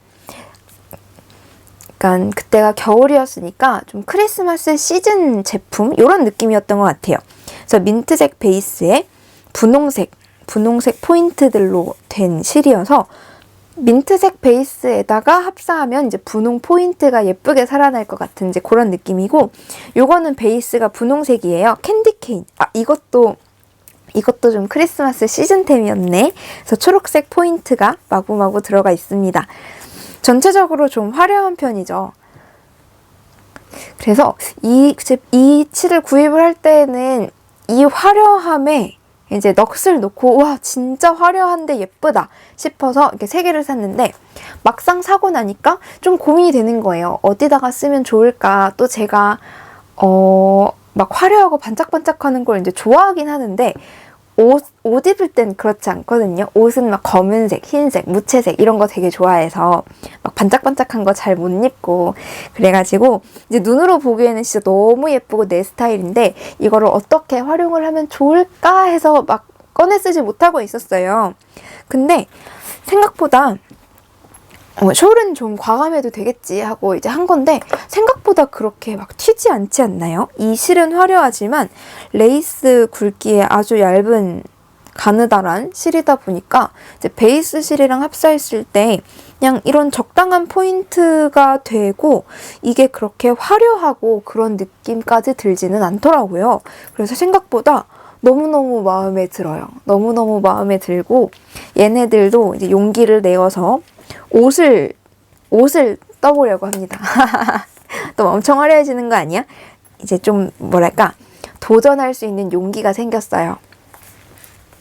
약간 그때가 겨울이었으니까 좀 크리스마스 시즌 제품 이런 느낌이었던 것 같아요. 그래서 민트색 베이스에 분홍색 포인트들로 된 실이어서 민트색 베이스에다가 합사하면 이제 분홍 포인트가 예쁘게 살아날 것 같은 이제 그런 느낌이고, 요거는 베이스가 분홍색이에요. 캔디케인. 이것도 좀 크리스마스 시즌템이었네. 그래서 초록색 포인트가 마구마구 들어가 있습니다. 전체적으로 좀 화려한 편이죠. 그래서 이 칠을 구입을 할 때는 이 화려함에 이제 넋을 놓고 와 진짜 화려한데 예쁘다 싶어서 이렇게 3개를 샀는데, 막상 사고 나니까 좀 고민이 되는 거예요. 어디다가 쓰면 좋을까. 또 제가 막 화려하고 반짝반짝하는 걸 이제 좋아하긴 하는데 옷 입을 땐 그렇지 않거든요. 옷은 막 검은색, 흰색, 무채색 이런 거 되게 좋아해서 막 반짝반짝한 거 잘 못 입고, 그래가지고 이제 눈으로 보기에는 진짜 너무 예쁘고 내 스타일인데 이거를 어떻게 활용을 하면 좋을까 해서 막 꺼내 쓰지 못하고 있었어요. 근데 생각보다 숄은 좀 과감해도 되겠지 하고 이제 한 건데, 생각보다 그렇게 막 튀지 않지 않나요? 이 실은 화려하지만 레이스 굵기에 아주 얇은 가느다란 실이다 보니까 이제 베이스 실이랑 합사했을 때 그냥 이런 적당한 포인트가 되고, 이게 그렇게 화려하고 그런 느낌까지 들지는 않더라고요. 그래서 생각보다 너무너무 마음에 들어요. 너무너무 마음에 들고, 얘네들도 이제 용기를 내어서 옷을 떠보려고 합니다. 또 엄청 화려해지는 거 아니야? 이제 좀 뭐랄까 도전할 수 있는 용기가 생겼어요.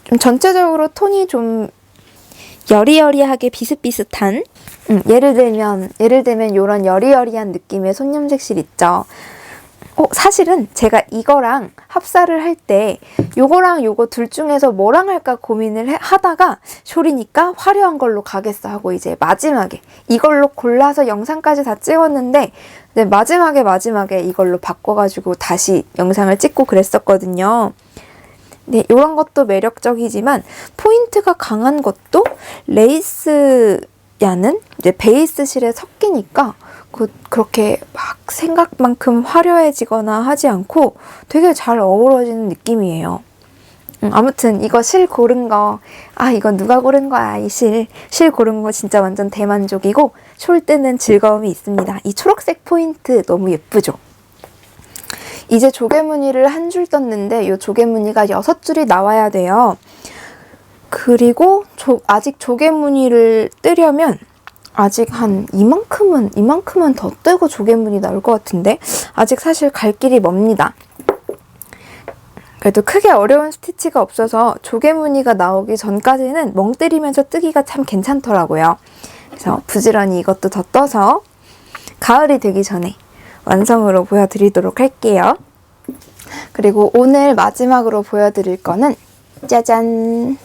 좀 전체적으로 톤이 좀 여리여리하게 비슷비슷한, 예를 들면 이런 여리여리한 느낌의 손염색 실 있죠. 사실은 제가 이거랑 합사를 할 때 요거랑 요거 둘 중에서 뭐랑 할까 고민을 하다가 숄이니까 화려한 걸로 가겠어 하고 이제 마지막에 이걸로 골라서 영상까지 다 찍었는데, 네, 마지막에 이걸로 바꿔가지고 다시 영상을 찍고 그랬었거든요. 네, 이런 것도 매력적이지만 포인트가 강한 것도 레이스야는 이제 베이스 실에 섞이니까 그렇게 막 생각만큼 화려해지거나 하지 않고 되게 잘 어우러지는 느낌이에요. 아무튼 이거 실 고른 거, 이건 누가 고른 거야. 이 실 고른 거 진짜 완전 대만족이고, 숄 뜨는 즐거움이 있습니다. 이 초록색 포인트 너무 예쁘죠? 이제 조개무늬를 한 줄 떴는데 이 조개무늬가 6줄이 나와야 돼요. 그리고 아직 조개무늬를 뜨려면 아직 한 이만큼은 더 뜨고 조개무늬 나올 것 같은데, 아직 사실 갈 길이 멉니다. 그래도 크게 어려운 스티치가 없어서 조개무늬가 나오기 전까지는 멍 때리면서 뜨기가 참 괜찮더라고요. 그래서 부지런히 이것도 더 떠서 가을이 되기 전에 완성으로 보여드리도록 할게요. 그리고 오늘 마지막으로 보여드릴 거는 짜잔!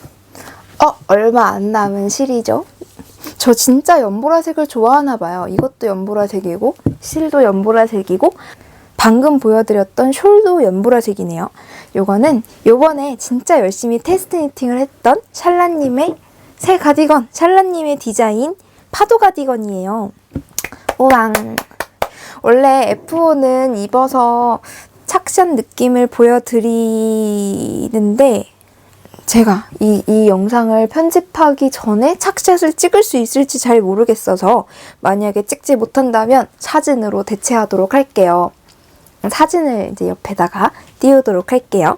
얼마 안 남은 실이죠. 저 진짜 연보라색을 좋아하나 봐요. 이것도 연보라색이고 실도 연보라색이고 방금 보여드렸던 숄도 연보라색이네요. 요거는 요번에 진짜 열심히 테스트 니팅을 했던 샬라님의 새 가디건 샬라님의 디자인 파도 가디건이에요. 우왕. 원래 F5는 입어서 착샷 느낌을 보여드리는데 제가 이 영상을 편집하기 전에 착샷을 찍을 수 있을지 잘 모르겠어서 만약에 찍지 못한다면 사진으로 대체하도록 할게요. 사진을 이제 옆에다가 띄우도록 할게요.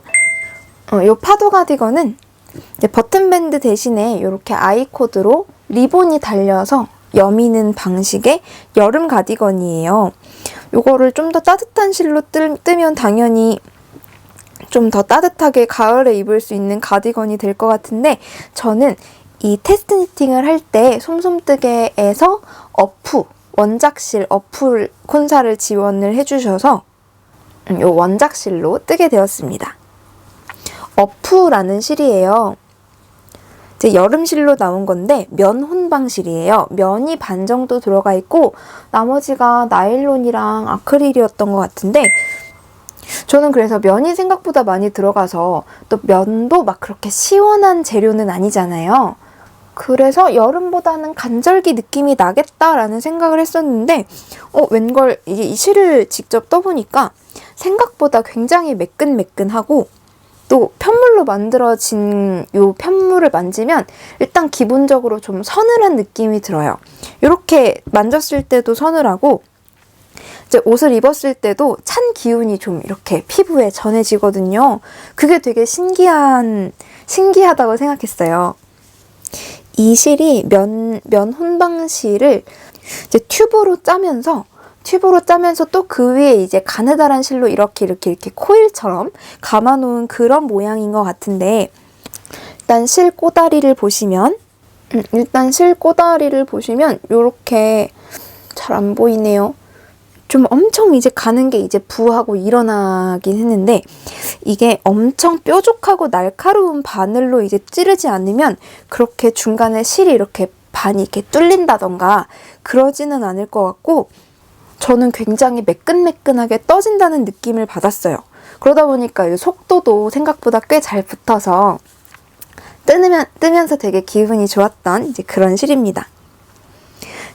이 파도 가디건은 이제 버튼밴드 대신에 이렇게 아이코드로 리본이 달려서 여미는 방식의 여름 가디건이에요. 이거를 좀 더 따뜻한 실로 뜨면 당연히 좀 더 따뜻하게 가을에 입을 수 있는 가디건이 될 것 같은데 저는 이 테스트 니팅을 할 때 솜솜뜨개에서 원작실 어프 콘사를 지원을 해주셔서 이 원작실로 뜨게 되었습니다. 어프라는 실이에요. 이제 여름실로 나온 건데 면 혼방실이에요. 면이 반 정도 들어가 있고 나머지가 나일론이랑 아크릴이었던 것 같은데 저는 그래서 면이 생각보다 많이 들어가서 또 면도 막 그렇게 시원한 재료는 아니잖아요. 그래서 여름보다는 간절기 느낌이 나겠다라는 생각을 했었는데 웬걸 이게 이 실을 직접 떠보니까 생각보다 굉장히 매끈매끈하고 또 편물로 만들어진 이 편물을 만지면 일단 기본적으로 좀 서늘한 느낌이 들어요. 이렇게 만졌을 때도 서늘하고 이제 옷을 입었을 때도 찬 기운이 좀 이렇게 피부에 전해지거든요. 그게 되게 신기하다고 생각했어요. 이 실이 면 혼방실을 이제 튜브로 짜면서 또 그 위에 이제 가느다란 실로 이렇게 코일처럼 감아놓은 그런 모양인 것 같은데 일단 실 꼬다리를 보시면 이렇게 잘 안 보이네요. 좀 엄청 이제 가는 게 이제 부하고 일어나긴 했는데 이게 엄청 뾰족하고 날카로운 바늘로 이제 찌르지 않으면 그렇게 중간에 실이 이렇게 반이 이렇게 뚫린다던가 그러지는 않을 것 같고 저는 굉장히 매끈매끈하게 떠진다는 느낌을 받았어요. 그러다 보니까 이 속도도 생각보다 꽤 잘 붙어서 뜨면서 되게 기분이 좋았던 이제 그런 실입니다.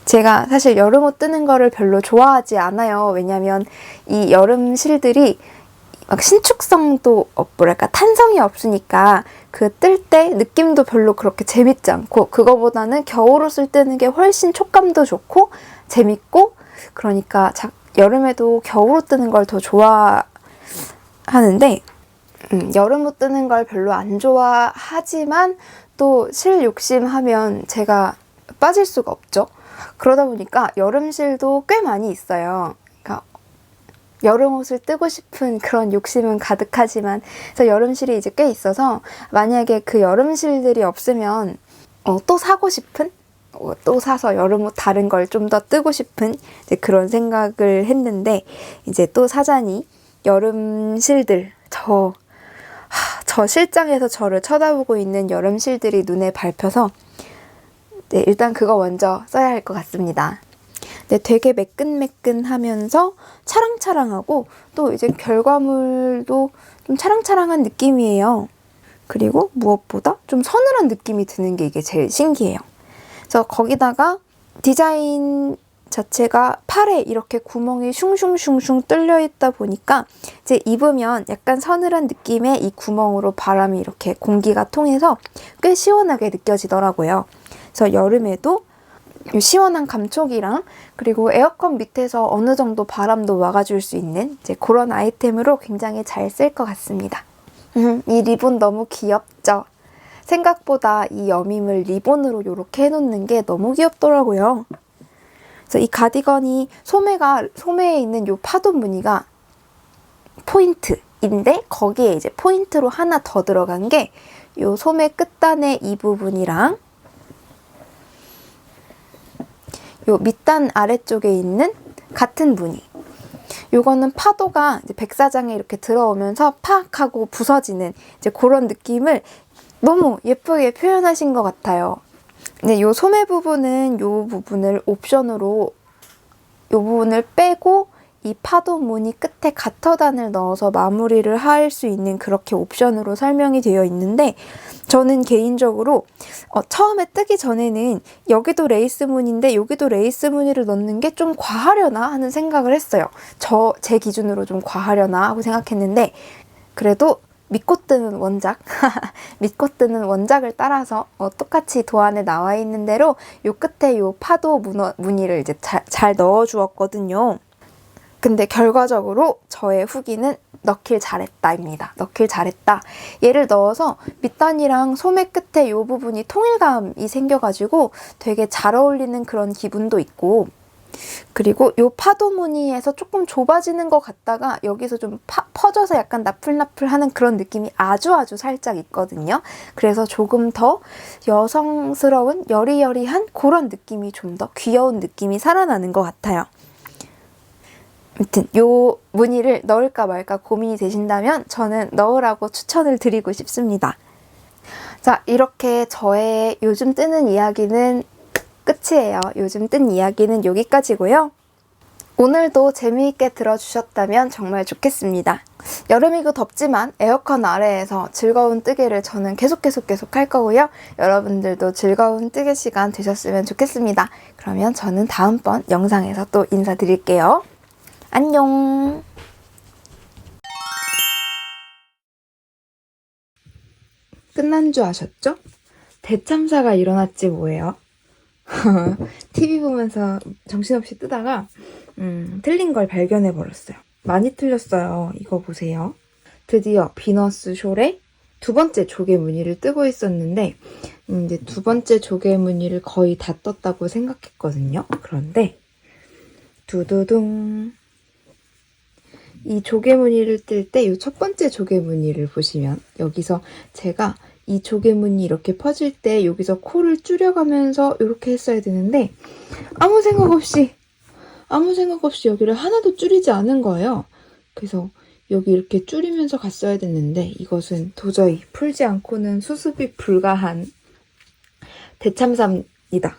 제가 사실 여름옷 뜨는 거를 별로 좋아하지 않아요. 왜냐면 이 여름 실들이 막 신축성도 탄성이 없으니까 그 뜰 때 느낌도 별로 그렇게 재밌지 않고 그거보다는 겨울옷을 뜨는 게 훨씬 촉감도 좋고 재밌고 그러니까 여름에도 겨울옷 뜨는 걸 더 좋아하는데 여름옷 뜨는 걸 별로 안 좋아하지만 또 실 욕심하면 제가 빠질 수가 없죠. 그러다 보니까 여름실도 꽤 많이 있어요. 그러니까 여름옷을 뜨고 싶은 그런 욕심은 가득하지만 그래서 여름실이 이제 꽤 있어서 만약에 그 여름실들이 없으면 또 사고 싶은 또 사서 여름옷 다른 걸 좀 더 뜨고 싶은 이제 그런 생각을 했는데 이제 또 사자니 여름실들 저 실장에서 저를 쳐다보고 있는 여름실들이 눈에 밟혀서 네, 일단 그거 먼저 써야 할 것 같습니다. 네, 되게 매끈매끈하면서 차랑차랑하고 또 이제 결과물도 좀 차랑차랑한 느낌이에요. 그리고 무엇보다 좀 서늘한 느낌이 드는 게 이게 제일 신기해요. 그래서 거기다가 디자인 자체가 팔에 이렇게 구멍이 슝슝슝슝 뚫려 있다 보니까 이제 입으면 약간 서늘한 느낌의 이 구멍으로 바람이 이렇게 공기가 통해서 꽤 시원하게 느껴지더라고요. 그래서 여름에도 이 시원한 감촉이랑 그리고 에어컨 밑에서 어느 정도 바람도 막아줄 수 있는 이제 그런 아이템으로 굉장히 잘 쓸 것 같습니다. 이 리본 너무 귀엽죠? 생각보다 이 여밈을 리본으로 이렇게 해놓는 게 너무 귀엽더라고요. 그래서 이 가디건이 소매에 있는 이 파도 무늬가 포인트인데 거기에 이제 포인트로 하나 더 들어간 게 이 소매 끝단의 이 부분이랑 요 밑단 아래쪽에 있는 같은 무늬. 요거는 파도가 이제 백사장에 이렇게 들어오면서 팍 하고 부서지는 이제 그런 느낌을 너무 예쁘게 표현하신 것 같아요. 근데 요 소매 부분은 요 부분을 옵션으로 요 부분을 빼고 이 파도 무늬 끝에 가터단을 넣어서 마무리를 할 수 있는 그렇게 옵션으로 설명이 되어 있는데 저는 개인적으로 처음에 뜨기 전에는 여기도 레이스 무늬인데 여기도 레이스 무늬를 넣는 게 좀 과하려나 하는 생각을 했어요. 제 기준으로 좀 과하려나 하고 생각했는데 그래도 믿고 뜨는 원작, 믿고 뜨는 원작을 따라서 똑같이 도안에 나와 있는 대로 요 끝에 요 파도 무늬를 이제 잘 넣어 주었거든요. 근데 결과적으로 저의 후기는 넣길 잘했다입니다. 넣길 잘했다. 얘를 넣어서 밑단이랑 소매 끝에 이 부분이 통일감이 생겨가지고 되게 잘 어울리는 그런 기분도 있고 그리고 이 파도 무늬에서 조금 좁아지는 것 같다가 여기서 좀 퍼져서 약간 나풀나풀하는 그런 느낌이 아주 살짝 있거든요. 그래서 조금 더 여성스러운 여리여리한 그런 느낌이 좀 더 귀여운 느낌이 살아나는 것 같아요. 아무튼 요 무늬를 넣을까 말까 고민이 되신다면 저는 넣으라고 추천을 드리고 싶습니다. 자, 이렇게 저의 요즘 뜨는 이야기는 끝이에요. 요즘 뜬 이야기는 여기까지고요. 오늘도 재미있게 들어주셨다면 정말 좋겠습니다. 여름이고 덥지만 에어컨 아래에서 즐거운 뜨개를 저는 계속 할 거고요. 여러분들도 즐거운 뜨개 시간 되셨으면 좋겠습니다. 그러면 저는 다음번 영상에서 또 인사드릴게요. 안녕. 끝난 줄 아셨죠? 대참사가 일어났지 뭐예요. TV 보면서 정신없이 뜨다가 틀린 걸 발견해버렸어요. 많이 틀렸어요. 이거 보세요. 드디어 비너스 숄의 두 번째 조개 무늬를 뜨고 있었는데 이제 두 번째 조개 무늬를 거의 다 떴다고 생각했거든요. 그런데 두두둥 이 조개 무늬를 뜰 때 이 첫 번째 조개 무늬를 보시면 여기서 제가 이 조개 무늬 이렇게 퍼질 때 여기서 코를 줄여가면서 이렇게 했어야 되는데 아무 생각 없이 여기를 하나도 줄이지 않은 거예요. 그래서 여기 이렇게 줄이면서 갔어야 됐는데 이것은 도저히 풀지 않고는 수습이 불가한 대참사입니다.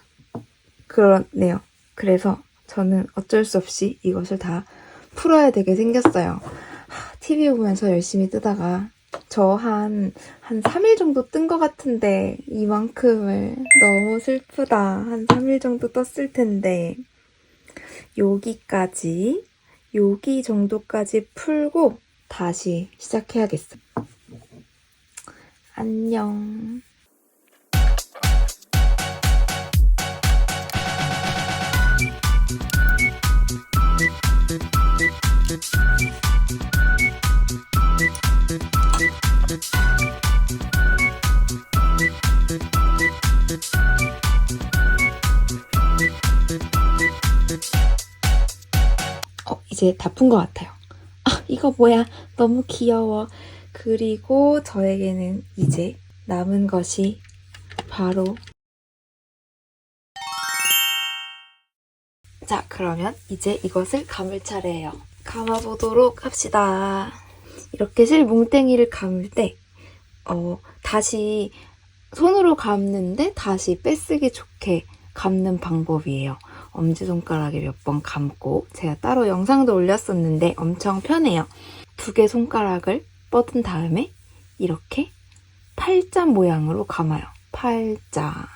그렇네요. 그래서 저는 어쩔 수 없이 이것을 다 풀어야 되게 생겼어요. TV 보면서 열심히 뜨다가 저 한 3일 정도 뜬 것 같은데 이만큼을 너무 슬프다. 한 3일 정도 떴을 텐데 여기 정도까지 풀고 다시 시작해야겠어. 안녕. 이제 다 푼 것 같아요. 이거 뭐야? 너무 귀여워. 그리고 저에게는 이제 남은 것이 바로 자, 그러면 이제 이것을 감을 차례예요. 감아보도록 합시다. 이렇게 실뭉탱이를 감을 때 다시 손으로 감는데 다시 빼쓰기 좋게 감는 방법이에요. 엄지손가락에 몇 번 감고 제가 따로 영상도 올렸었는데 엄청 편해요. 두 개 손가락을 뻗은 다음에 이렇게 팔자 모양으로 감아요. 팔자.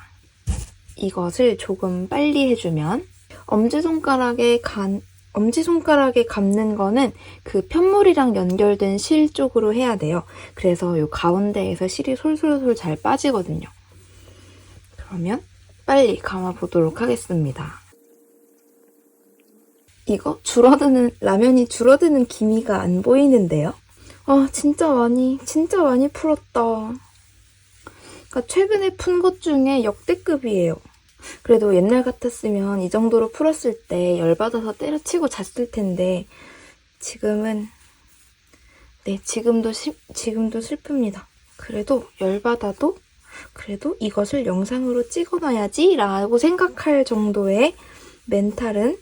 이것을 조금 빨리 해주면 엄지손가락에 감는 거는 그 편물이랑 연결된 실 쪽으로 해야 돼요. 그래서 이 가운데에서 실이 솔솔솔 잘 빠지거든요. 그러면 빨리 감아보도록 하겠습니다. 이거 라면이 줄어드는 기미가 안 보이는데요? 진짜 많이 풀었다. 그러니까 최근에 푼 것 중에 역대급이에요. 그래도 옛날 같았으면 이 정도로 풀었을 때 열받아서 때려치고 잤을 텐데 지금은 지금도 슬픕니다. 그래도 열받아도 그래도 이것을 영상으로 찍어놔야지 라고 생각할 정도의 멘탈은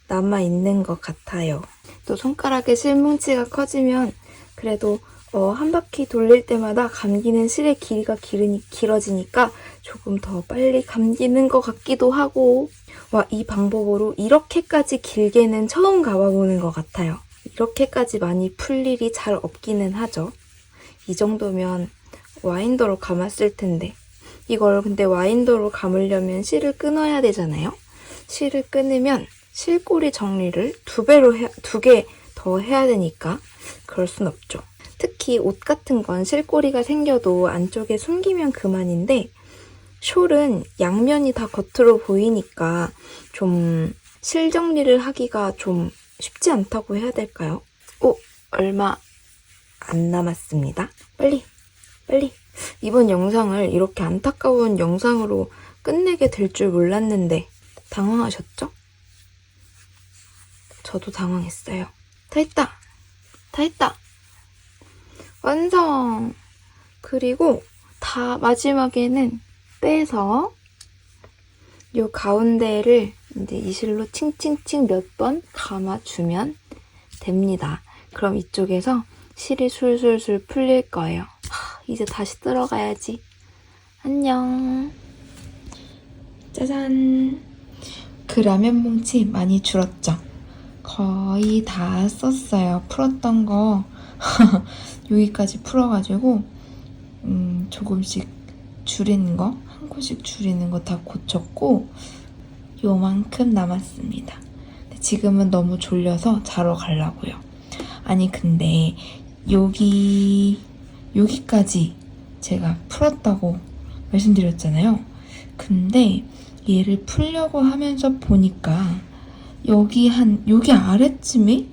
남아있는 것 같아요. 또 손가락에 실뭉치가 커지면 그래도 한 바퀴 돌릴 때마다 감기는 실의 길이가 길어지니까 조금 더 빨리 감기는 것 같기도 하고 와, 이 방법으로 이렇게까지 길게는 처음 감아보는 것 같아요. 이렇게까지 많이 풀 일이 잘 없기는 하죠. 이 정도면 와인더로 감았을 텐데 이걸 근데 와인더로 감으려면 실을 끊어야 되잖아요. 실을 끊으면 실꼬리 정리를 두 개 더 해야 되니까 그럴 순 없죠. 특히 옷 같은 건 실꼬리가 생겨도 안쪽에 숨기면 그만인데 숄은 양면이 다 겉으로 보이니까 좀 실 정리를 하기가 좀 쉽지 않다고 해야 될까요? 얼마 안 남았습니다. 빨리! 이번 영상을 이렇게 안타까운 영상으로 끝내게 될 줄 몰랐는데 당황하셨죠? 저도 당황했어요. 다 했다! 완성! 그리고 다 마지막에는 빼서 요 가운데를 이제 이 실로 칭칭칭 몇 번 감아주면 됩니다. 그럼 이쪽에서 실이 술술술 풀릴 거예요. 이제 다시 들어가야지. 안녕. 짜잔. 그 라면 뭉치 많이 줄었죠? 거의 다 썼어요. 풀었던 거 여기까지 풀어가지고 조금씩 줄이는 거, 한 곳씩 줄이는 거 다 고쳤고 요만큼 남았습니다. 지금은 너무 졸려서 자러 가려고요. 아니 근데 여기까지 제가 풀었다고 말씀드렸잖아요. 근데 얘를 풀려고 하면서 보니까 여기 아래쯤에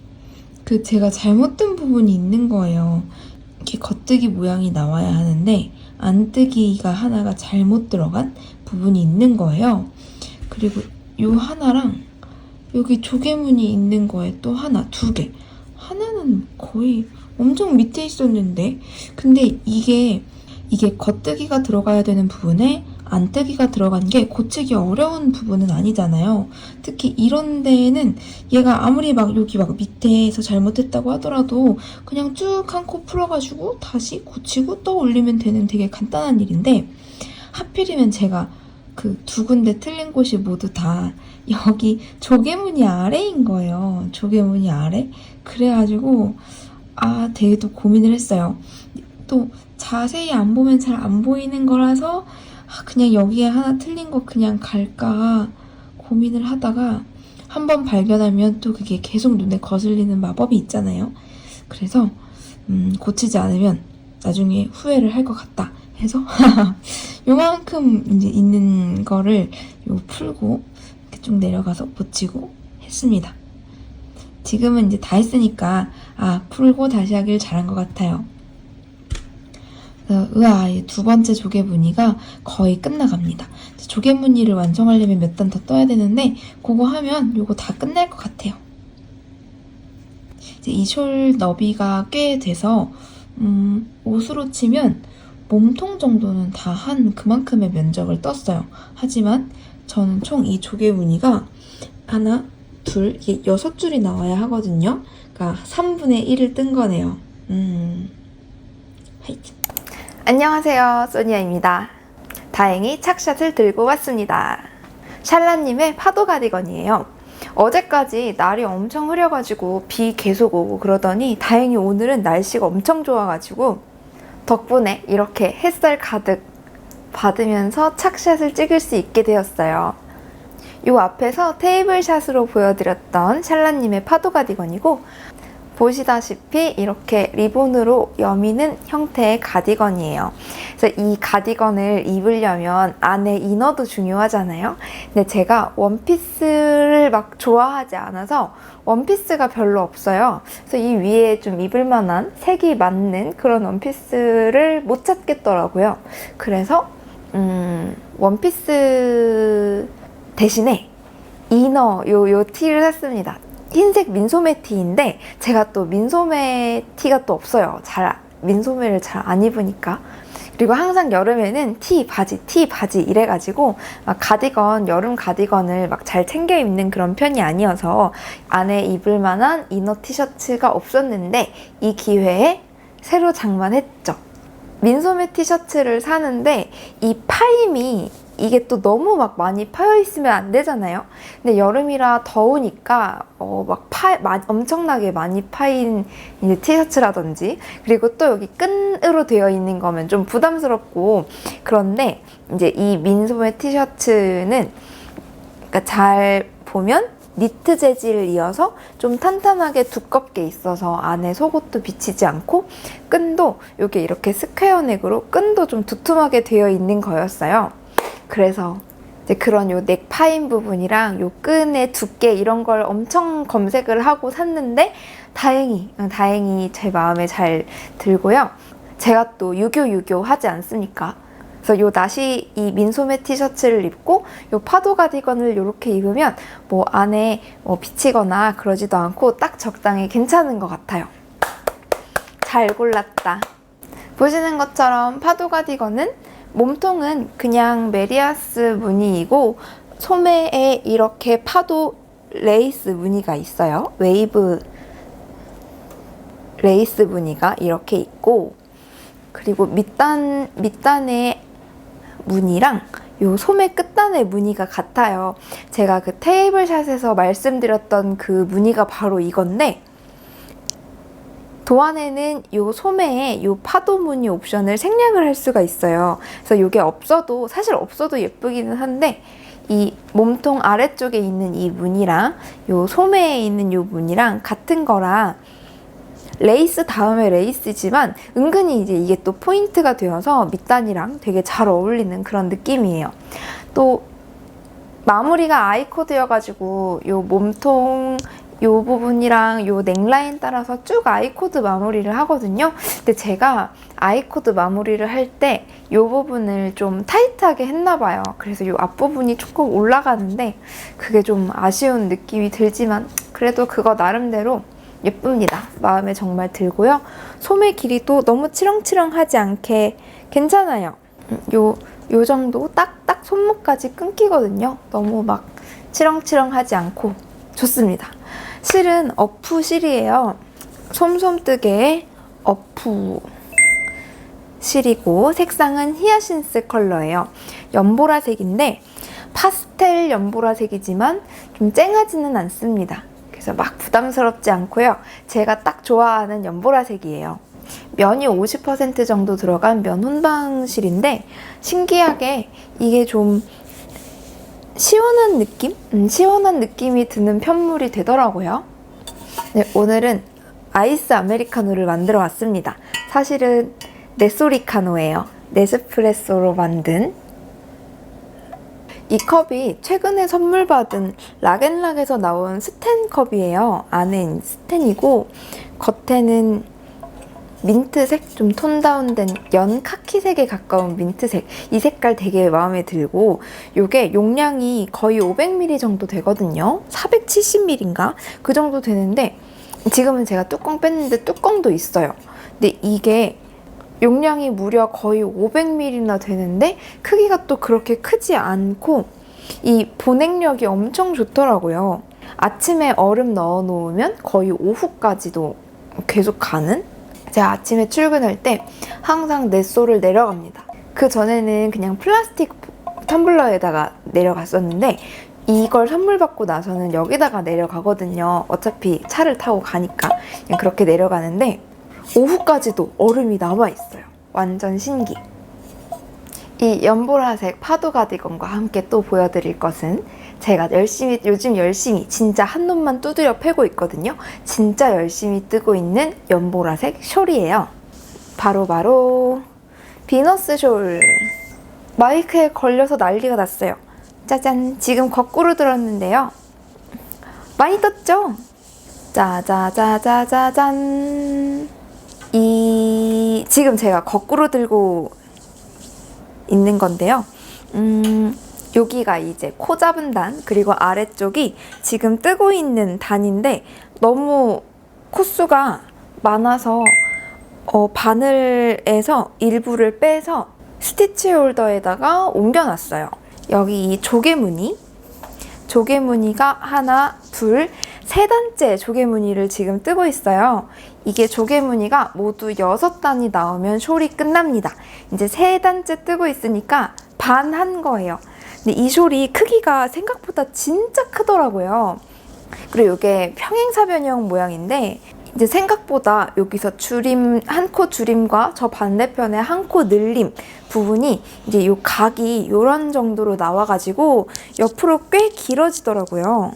그 제가 잘못된 부분이 있는 거예요. 이렇게 겉뜨기 모양이 나와야 하는데 안뜨기가 하나가 잘못 들어간 부분이 있는 거예요. 그리고 요 하나랑 여기 조개무늬 있는 거에 또 하나, 두 개. 하나는 거의 엄청 밑에 있었는데 근데 이게 겉뜨기가 들어가야 되는 부분에 안뜨기가 들어간 게 고치기 어려운 부분은 아니잖아요. 특히 이런 데에는 얘가 아무리 여기 밑에서 잘못했다고 하더라도 그냥 쭉 한 코 풀어가지고 다시 고치고 또 올리면 되는 되게 간단한 일인데 하필이면 제가 그 두 군데 틀린 곳이 모두 다 여기 조개무늬 아래인 거예요. 조개무늬 아래? 그래가지고 되게 또 고민을 했어요. 또 자세히 안 보면 잘 안 보이는 거라서 그냥 여기에 하나 틀린 거 그냥 갈까 고민을 하다가 한번 발견하면 또 그게 계속 눈에 거슬리는 마법이 있잖아요. 그래서 고치지 않으면 나중에 후회를 할 것 같다 해서 요만큼 이제 있는 거를 풀고 이렇게 쭉 내려가서 고치고 했습니다. 지금은 이제 다 했으니까 풀고 다시 하길 잘한 것 같아요. 두 번째 조개 무늬가 거의 끝나갑니다. 조개 무늬를 완성하려면 몇 단 더 떠야 되는데 그거 하면 요거 다 끝날 것 같아요. 이제 이 숄 너비가 꽤 돼서 옷으로 치면 몸통 정도는 다 한 그만큼의 면적을 떴어요. 하지만 저는 총 이 조개 무늬가 하나, 둘, 이게 6줄이 나와야 하거든요. 그러니까 3분의 1을 뜬 거네요. 화이팅! 안녕하세요, 소니아입니다. 다행히 착샷을 들고 왔습니다. 샬라님의 파도 가디건이에요. 어제까지 날이 엄청 흐려가지고 비 계속 오고 그러더니 다행히 오늘은 날씨가 엄청 좋아가지고 덕분에 이렇게 햇살 가득 받으면서 착샷을 찍을 수 있게 되었어요. 이 앞에서 테이블샷으로 보여드렸던 샬라님의 파도 가디건이고 보시다시피 이렇게 리본으로 여미는 형태의 가디건이에요. 그래서 이 가디건을 입으려면 안에 이너도 중요하잖아요. 근데 제가 원피스를 막 좋아하지 않아서 원피스가 별로 없어요. 그래서 이 위에 좀 입을 만한 색이 맞는 그런 원피스를 못 찾겠더라고요. 그래서 원피스 대신에 이너 요 티를 샀습니다. 흰색 민소매 티인데 제가 또 민소매 티가 또 없어요. 민소매를 잘 안 입으니까. 그리고 항상 여름에는 티 바지 이래가지고 막 여름 가디건을 막 잘 챙겨 입는 그런 편이 아니어서 안에 입을 만한 이너 티셔츠가 없었는데 이 기회에 새로 장만했죠. 민소매 티셔츠를 사는데 이 파임이 이게 또 너무 막 많이 파여 있으면 안 되잖아요. 근데 여름이라 더우니까 엄청나게 많이 파인 이제 티셔츠라든지, 그리고 또 여기 끈으로 되어 있는 거면 좀 부담스럽고, 그런데 이제 이 민소매 티셔츠는 그러니까 잘 보면 니트 재질을 이어서 좀 탄탄하게 두껍게 있어서 안에 속옷도 비치지 않고, 끈도 여기 이렇게 스퀘어 넥으로 끈도 좀 두툼하게 되어 있는 거였어요. 그래서 이제 그런 요 넥 파인 부분이랑 요 끈의 두께 이런 걸 엄청 검색을 하고 샀는데, 다행히 제 마음에 잘 들고요. 제가 또 유교 하지 않습니까? 그래서 요 나시 이 민소매 티셔츠를 입고 요 파도 가디건을 이렇게 입으면 뭐 안에 비치거나 그러지도 않고 딱 적당히 괜찮은 것 같아요. 잘 골랐다. 보시는 것처럼 파도 가디건은 몸통은 그냥 메리아스 무늬이고, 소매에 이렇게 파도 레이스 무늬가 있어요. 웨이브 레이스 무늬가 이렇게 있고, 그리고 밑단의 무늬랑 요 소매 끝단의 무늬가 같아요. 제가 그 테이블샷에서 말씀드렸던 그 무늬가 바로 이건데, 도안에는 요 소매에 요 파도 무늬 옵션을 생략을 할 수가 있어요. 그래서 요게 사실 없어도 예쁘기는 한데, 이 몸통 아래쪽에 있는 이 무늬랑 요 소매에 있는 요 무늬랑 같은 거라 레이스 다음에 레이스지만 은근히 이제 이게 또 포인트가 되어서 밑단이랑 되게 잘 어울리는 그런 느낌이에요. 또 마무리가 아이코드여가지고 요 몸통 요 부분이랑 요 넥라인 따라서 쭉 아이코드 마무리를 하거든요. 근데 제가 아이코드 마무리를 할 때 요 부분을 좀 타이트하게 했나봐요. 그래서 요 앞부분이 조금 올라가는데 그게 좀 아쉬운 느낌이 들지만, 그래도 그거 나름대로 예쁩니다. 마음에 정말 들고요. 소매 길이도 너무 치렁치렁하지 않게 괜찮아요. 요 정도 딱 손목까지 끊기거든요. 너무 막 치렁치렁하지 않고 좋습니다. 실은 어프 실이에요. 솜솜뜨개의 어프 실이고, 색상은 히아신스 컬러예요. 연보라색인데 파스텔 연보라색이지만 좀 쨍하지는 않습니다. 그래서 막 부담스럽지 않고요. 제가 딱 좋아하는 연보라색이에요. 면이 50% 정도 들어간 면 혼방실인데, 신기하게 이게 좀 시원한 느낌? 시원한 느낌이 드는 편물이 되더라고요. 네, 오늘은 아이스 아메리카노를 만들어 왔습니다. 사실은 네소리카노예요. 네스프레소로 만든. 이 컵이 최근에 선물 받은 락앤락에서 나온 스텐 컵이에요. 안에 스텐이고 겉에는 민트색, 좀 톤 다운된 연 카키색에 가까운 민트색. 이 색깔 되게 마음에 들고, 요게 용량이 거의 500ml 정도 되거든요. 470ml인가? 그 정도 되는데, 지금은 제가 뚜껑 뺐는데 뚜껑도 있어요. 근데 이게 용량이 무려 거의 500ml나 되는데 크기가 또 그렇게 크지 않고, 이 보냉력이 엄청 좋더라고요. 아침에 얼음 넣어 놓으면 거의 오후까지도 계속 가는? 제가 아침에 출근할 때 항상 넷소를 내려갑니다. 그 전에는 그냥 플라스틱 텀블러에다가 내려갔었는데, 이걸 선물 받고 나서는 여기다가 내려가거든요. 어차피 차를 타고 가니까 그냥 그렇게 내려가는데 오후까지도 얼음이 남아있어요. 완전 신기. 이 연보라색 파도 가디건과 함께 또 보여드릴 것은, 제가 요즘 열심히 진짜 한 놈만 두드려 패고 있거든요. 진짜 열심히 뜨고 있는 연보라색 숄이에요. 바로 비너스 숄. 마이크에 걸려서 난리가 났어요. 짜잔! 지금 거꾸로 들었는데요. 많이 떴죠? 짜자자자자잔! 지금 제가 거꾸로 들고 있는 건데요. 여기가 이제 코 잡은 단, 그리고 아래쪽이 지금 뜨고 있는 단인데 너무 코수가 많아서 바늘에서 일부를 빼서 스티치 홀더에다가 옮겨놨어요. 여기 이 조개무늬가 하나, 둘, 세 단째 조개무늬를 지금 뜨고 있어요. 이게 조개무늬가 모두 6단이 나오면 숄이 끝납니다. 이제 세 단째 뜨고 있으니까 반 한 거예요. 근데 이 숄이 크기가 생각보다 진짜 크더라고요. 그리고 이게 평행사변형 모양인데 이제 생각보다 여기서 줄임, 한 코 줄임과 저 반대편에 한 코 늘림 부분이 이제 요 각이 요런 정도로 나와가지고 옆으로 꽤 길어지더라고요.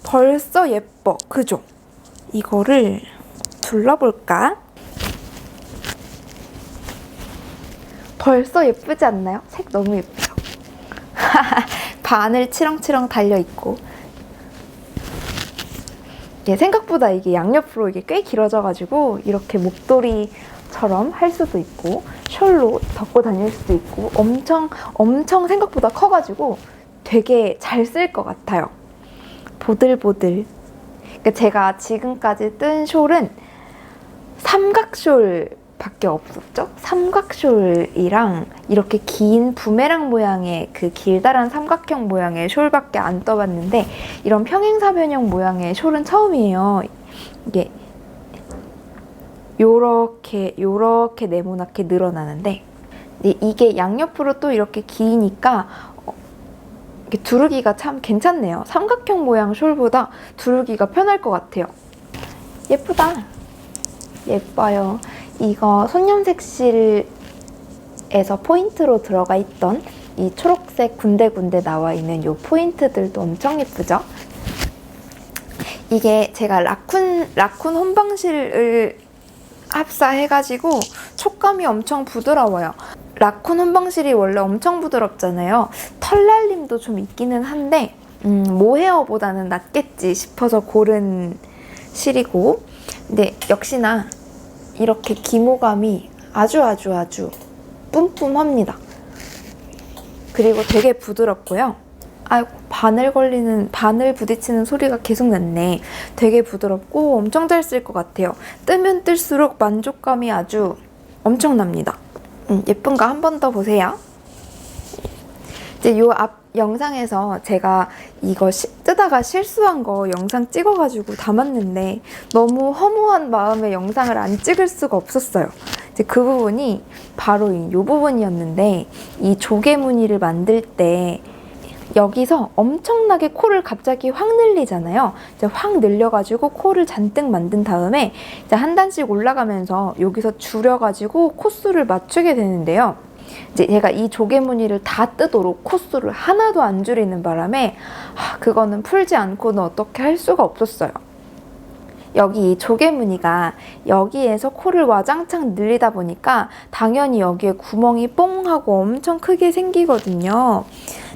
벌써 예뻐. 그죠? 이거를 둘러볼까? 벌써 예쁘지 않나요? 색 너무 예쁘죠? 바늘 치렁치렁 달려있고 생각보다 이게 양옆으로 이게 꽤 길어져가지고 이렇게 목도리처럼 할 수도 있고 숄로 덮고 다닐 수도 있고 엄청 생각보다 커가지고 되게 잘 쓸 것 같아요. 보들보들. 그러니까 제가 지금까지 뜬 숄은 삼각숄 밖에 없었죠. 삼각숄이랑 이렇게 긴 부메랑 모양의 그 길다란 삼각형 모양의 숄밖에 안 떠봤는데 이런 평행사변형 모양의 숄은 처음이에요. 이게 요렇게 네모나게 늘어나는데 이게 양옆으로 또 이렇게 기니까 이렇게 두르기가 참 괜찮네요. 삼각형 모양 숄보다 두르기가 편할 것 같아요. 예쁘다. 예뻐요. 이거 손염색실에서 포인트로 들어가 있던 이 초록색 군데군데 나와 있는 이 포인트들도 엄청 예쁘죠? 이게 제가 라쿤 혼방실을 합사해가지고 촉감이 엄청 부드러워요. 라쿤 혼방실이 원래 엄청 부드럽잖아요. 털날림도 좀 있기는 한데 모헤어보다는 낫겠지 싶어서 고른 실이고, 근데 역시나 이렇게 기모감이 아주 뿜뿜합니다. 그리고 되게 부드럽고요. 아이고, 바늘 부딪히는 소리가 계속 났네. 되게 부드럽고 엄청 잘 쓸 것 같아요. 뜨면 뜰수록 만족감이 아주 엄청납니다. 예쁜 거 한 번 더 보세요. 이제 요 앞 영상에서 제가 이거 뜨다가 실수한 거 영상 찍어가지고 담았는데 너무 허무한 마음에 영상을 안 찍을 수가 없었어요. 이제 그 부분이 바로 이 부분이었는데 이 조개 무늬를 만들 때 여기서 엄청나게 코를 갑자기 확 늘리잖아요. 이제 확 늘려가지고 코를 잔뜩 만든 다음에 이제 한 단씩 올라가면서 여기서 줄여가지고 코수를 맞추게 되는데요. 이제 제가 이 조개 무늬를 다 뜨도록 코수를 하나도 안 줄이는 바람에 그거는 풀지 않고는 어떻게 할 수가 없었어요. 여기 이 조개 무늬가 여기에서 코를 와장창 늘리다 보니까 당연히 여기에 구멍이 뽕 하고 엄청 크게 생기거든요.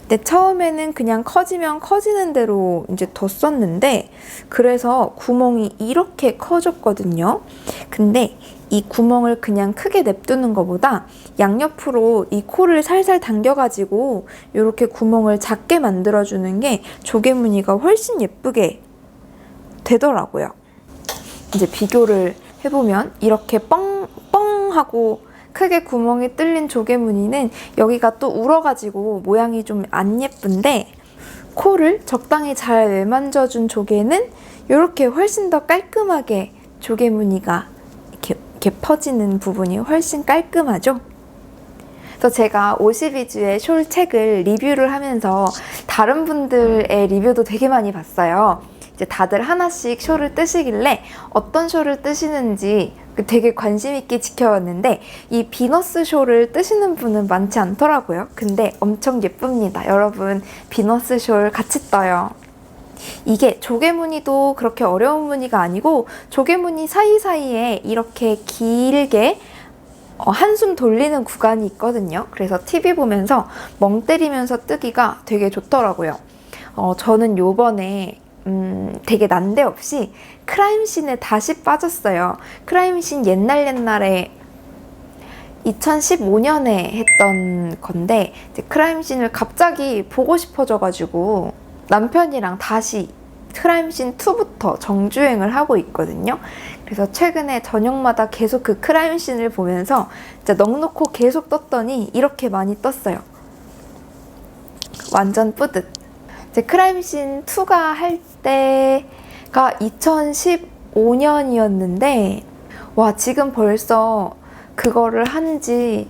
근데 처음에는 그냥 커지면 커지는 대로 이제 뒀었는데 그래서 구멍이 이렇게 커졌거든요. 근데 이 구멍을 그냥 크게 냅두는 것보다 양옆으로 이 코를 살살 당겨가지고 이렇게 구멍을 작게 만들어주는 게 조개 무늬가 훨씬 예쁘게 되더라고요. 이제 비교를 해보면 이렇게 뻥뻥하고 크게 구멍이 뚫린 조개 무늬는 여기가 또 울어가지고 모양이 좀 안 예쁜데 코를 적당히 잘 매만져준 조개는 이렇게 훨씬 더 깔끔하게 조개 무늬가 이렇게 퍼지는 부분이 훨씬 깔끔하죠? 그래서 제가 52주의 숄 책을 리뷰를 하면서 다른 분들의 리뷰도 되게 많이 봤어요. 이제 다들 하나씩 숄을 뜨시길래 어떤 숄을 뜨시는지 되게 관심 있게 지켜봤는데 이 비너스 숄을 뜨시는 분은 많지 않더라고요. 근데 엄청 예쁩니다. 여러분, 비너스 숄 같이 떠요. 이게 조개 무늬도 그렇게 어려운 무늬가 아니고 조개 무늬 사이사이에 이렇게 길게 한숨 돌리는 구간이 있거든요. 그래서 TV 보면서 멍 때리면서 뜨기가 되게 좋더라고요. 저는 요번에 되게 난데없이 크라임씬에 다시 빠졌어요. 크라임씬 옛날에 2015년에 했던 건데 이제 크라임씬을 갑자기 보고 싶어져가지고 남편이랑 다시 크라임씬 2부터 정주행을 하고 있거든요. 그래서 최근에 저녁마다 계속 그 크라임씬을 보면서 진짜 넋놓고 계속 떴더니 이렇게 많이 떴어요. 완전 뿌듯. 이제 크라임씬 2가 할 때가 2015년이었는데 와, 지금 벌써 그거를 한 지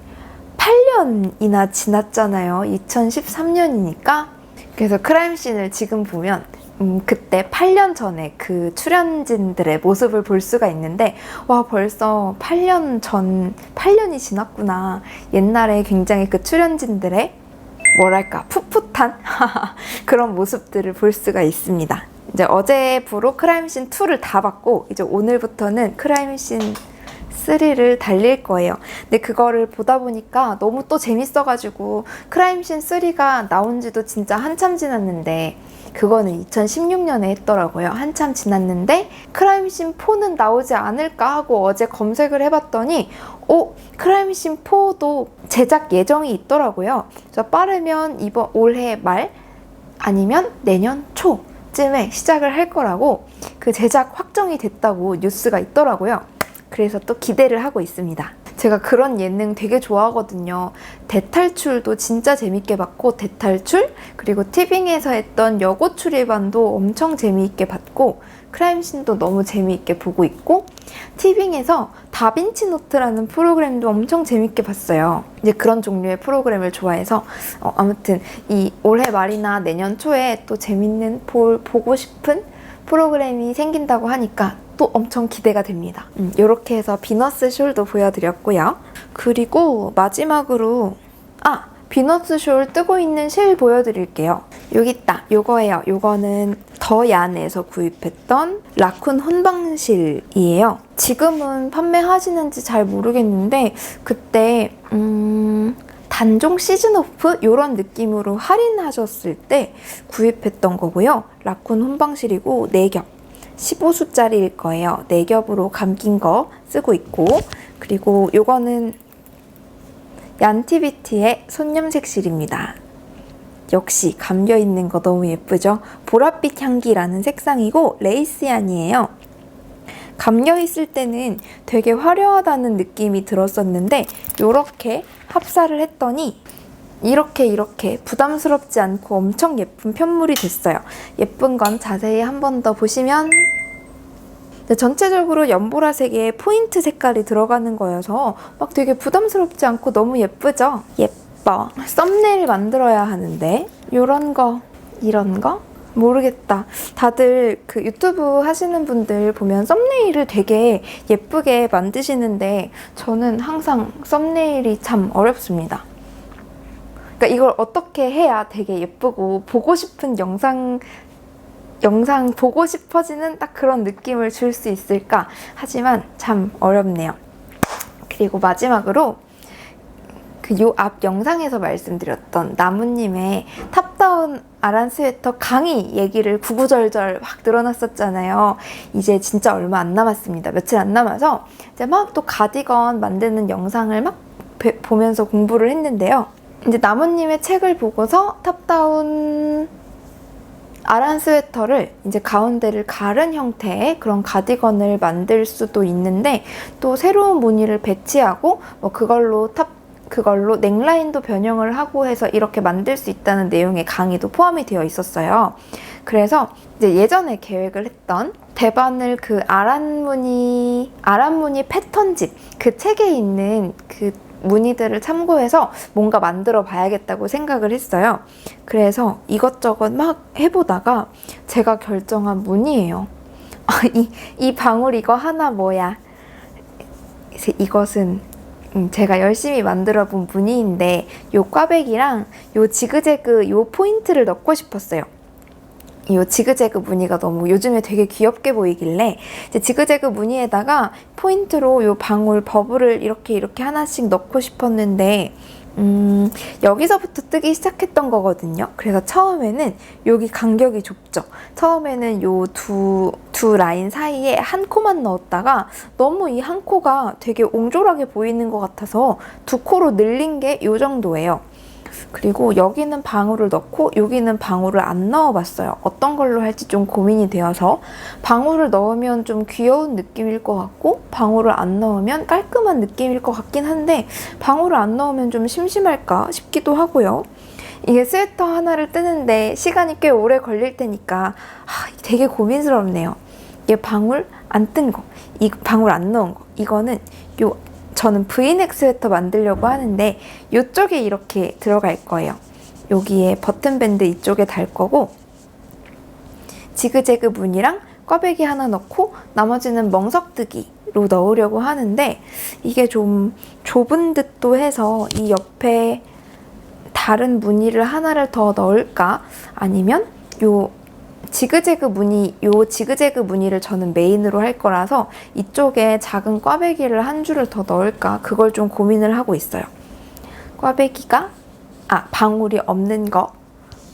8년이나 지났잖아요. 2013년이니까. 그래서 크라임씬을 지금 보면 그때 8년 전에 그 출연진들의 모습을 볼 수가 있는데, 와, 벌써 8년이 지났구나. 옛날에 굉장히 그 출연진들의 뭐랄까 풋풋한 그런 모습들을 볼 수가 있습니다. 이제 어제부로 크라임씬 2를 다 봤고, 이제 오늘부터는 크라임씬 3를 달릴 거예요. 근데 그거를 보다 보니까 너무 또 재밌어가지고, 크라임씬 3가 나온 지도 진짜 한참 지났는데, 그거는 2016년에 했더라고요. 한참 지났는데 크라임씬 4는 나오지 않을까 하고 어제 검색을 해봤더니 크라임씬 4도 제작 예정이 있더라고요. 그래서 빠르면 올해 말 아니면 내년 초쯤에 시작을 할 거라고 그 제작 확정이 됐다고 뉴스가 있더라고요. 그래서 또 기대를 하고 있습니다. 제가 그런 예능 되게 좋아하거든요. 대탈출도 진짜 재밌게 봤고, 대탈출, 그리고 티빙에서 했던 여고 출입반도 엄청 재미있게 봤고, 크라임씬도 너무 재미있게 보고 있고, 티빙에서 다빈치 노트라는 프로그램도 엄청 재밌게 봤어요. 이제 그런 종류의 프로그램을 좋아해서 아무튼 이 올해 말이나 내년 초에 또 재밌는 보고 싶은 프로그램이 생긴다고 하니까 또 엄청 기대가 됩니다. 이렇게 해서 비너스 숄도 보여드렸고요. 그리고 마지막으로 비너스 숄 뜨고 있는 실 보여드릴게요. 여기 있다. 요거예요. 요거는 더 얀에서 구입했던 라쿤 혼방실이에요. 지금은 판매하시는지 잘 모르겠는데 그때 단종 시즌 오프 이런 느낌으로 할인하셨을 때 구입했던 거고요. 라쿤 혼방실이고 4겹 15수짜리일 거예요. 4겹으로 감긴 거 쓰고 있고, 그리고 요거는 얀티비티의 손염색실입니다. 역시 감겨있는 거 너무 예쁘죠? 보랏빛 향기라는 색상이고 레이스얀이에요. 감겨있을 때는 되게 화려하다는 느낌이 들었었는데 요렇게 합사를 했더니 이렇게 부담스럽지 않고 엄청 예쁜 편물이 됐어요. 예쁜 건 자세히 한 번 더 보시면 전체적으로 연보라색에 포인트 색깔이 들어가는 거여서 막 되게 부담스럽지 않고 너무 예쁘죠? 예뻐. 썸네일 만들어야 하는데 이런 거 모르겠다. 다들 그 유튜브 하시는 분들 보면 썸네일을 되게 예쁘게 만드시는데 저는 항상 썸네일이 참 어렵습니다. 그러니까 이걸 어떻게 해야 되게 예쁘고 보고 싶은 영상 보고 싶어지는 딱 그런 느낌을 줄 수 있을까? 하지만 참 어렵네요. 그리고 마지막으로 그 요 앞 영상에서 말씀드렸던 나무님의 탑다운 아란 스웨터 강의 얘기를 구구절절 막 늘어났었잖아요. 이제 진짜 얼마 안 남았습니다. 며칠 안 남아서 이제 막 또 가디건 만드는 영상을 막 보면서 공부를 했는데요. 이제 나무님의 책을 보고서 탑다운 아란 스웨터를 이제 가운데를 가른 형태의 그런 가디건을 만들 수도 있는데 또 새로운 무늬를 배치하고 뭐 그걸로 넥라인도 변형을 하고 해서 이렇게 만들 수 있다는 내용의 강의도 포함이 되어 있었어요. 그래서 이제 예전에 계획을 했던 대바늘 그 아란 무늬 패턴집 그 책에 있는 그 무늬들을 참고해서 뭔가 만들어 봐야겠다고 생각을 했어요. 그래서 이것저것 막 해보다가 제가 결정한 무늬예요. 이 방울 이거 하나 뭐야? 이것은 제가 열심히 만들어 본 무늬인데 요 꽈배기랑 요 지그재그 요 포인트를 넣고 싶었어요. 이 지그재그 무늬가 너무 요즘에 되게 귀엽게 보이길래 이제 지그재그 무늬에다가 포인트로 이 방울 버블을 이렇게 하나씩 넣고 싶었는데 여기서부터 뜨기 시작했던 거거든요. 그래서 처음에는 여기 간격이 좁죠. 처음에는 요 두 라인 사이에 한 코만 넣었다가 너무 이 한 코가 되게 옹졸하게 보이는 것 같아서 2코로 늘린 게 요 정도예요. 그리고 여기는 방울을 넣고 여기는 방울을 안 넣어봤어요. 어떤 걸로 할지 좀 고민이 되어서 방울을 넣으면 좀 귀여운 느낌일 것 같고 방울을 안 넣으면 깔끔한 느낌일 것 같긴 한데 방울을 안 넣으면 좀 심심할까 싶기도 하고요. 이게 스웨터 하나를 뜨는데 시간이 꽤 오래 걸릴 테니까 되게 고민스럽네요. 이게 방울 안 뜬 거, 방울 안 넣은 거, 이거는 요 저는 브이넥 스웨터 만들려고 하는데 이쪽에 이렇게 들어갈 거예요. 여기에 버튼밴드 이쪽에 달 거고 지그재그 무늬랑 꽈배기 하나 넣고 나머지는 멍석뜨기로 넣으려고 하는데 이게 좀 좁은 듯도 해서 이 옆에 다른 무늬를 하나를 더 넣을까? 아니면 요 지그재그 무늬를 저는 메인으로 할 거라서 이쪽에 작은 꽈배기를 한 줄을 더 넣을까? 그걸 좀 고민을 하고 있어요. 꽈배기가 방울이 없는 거,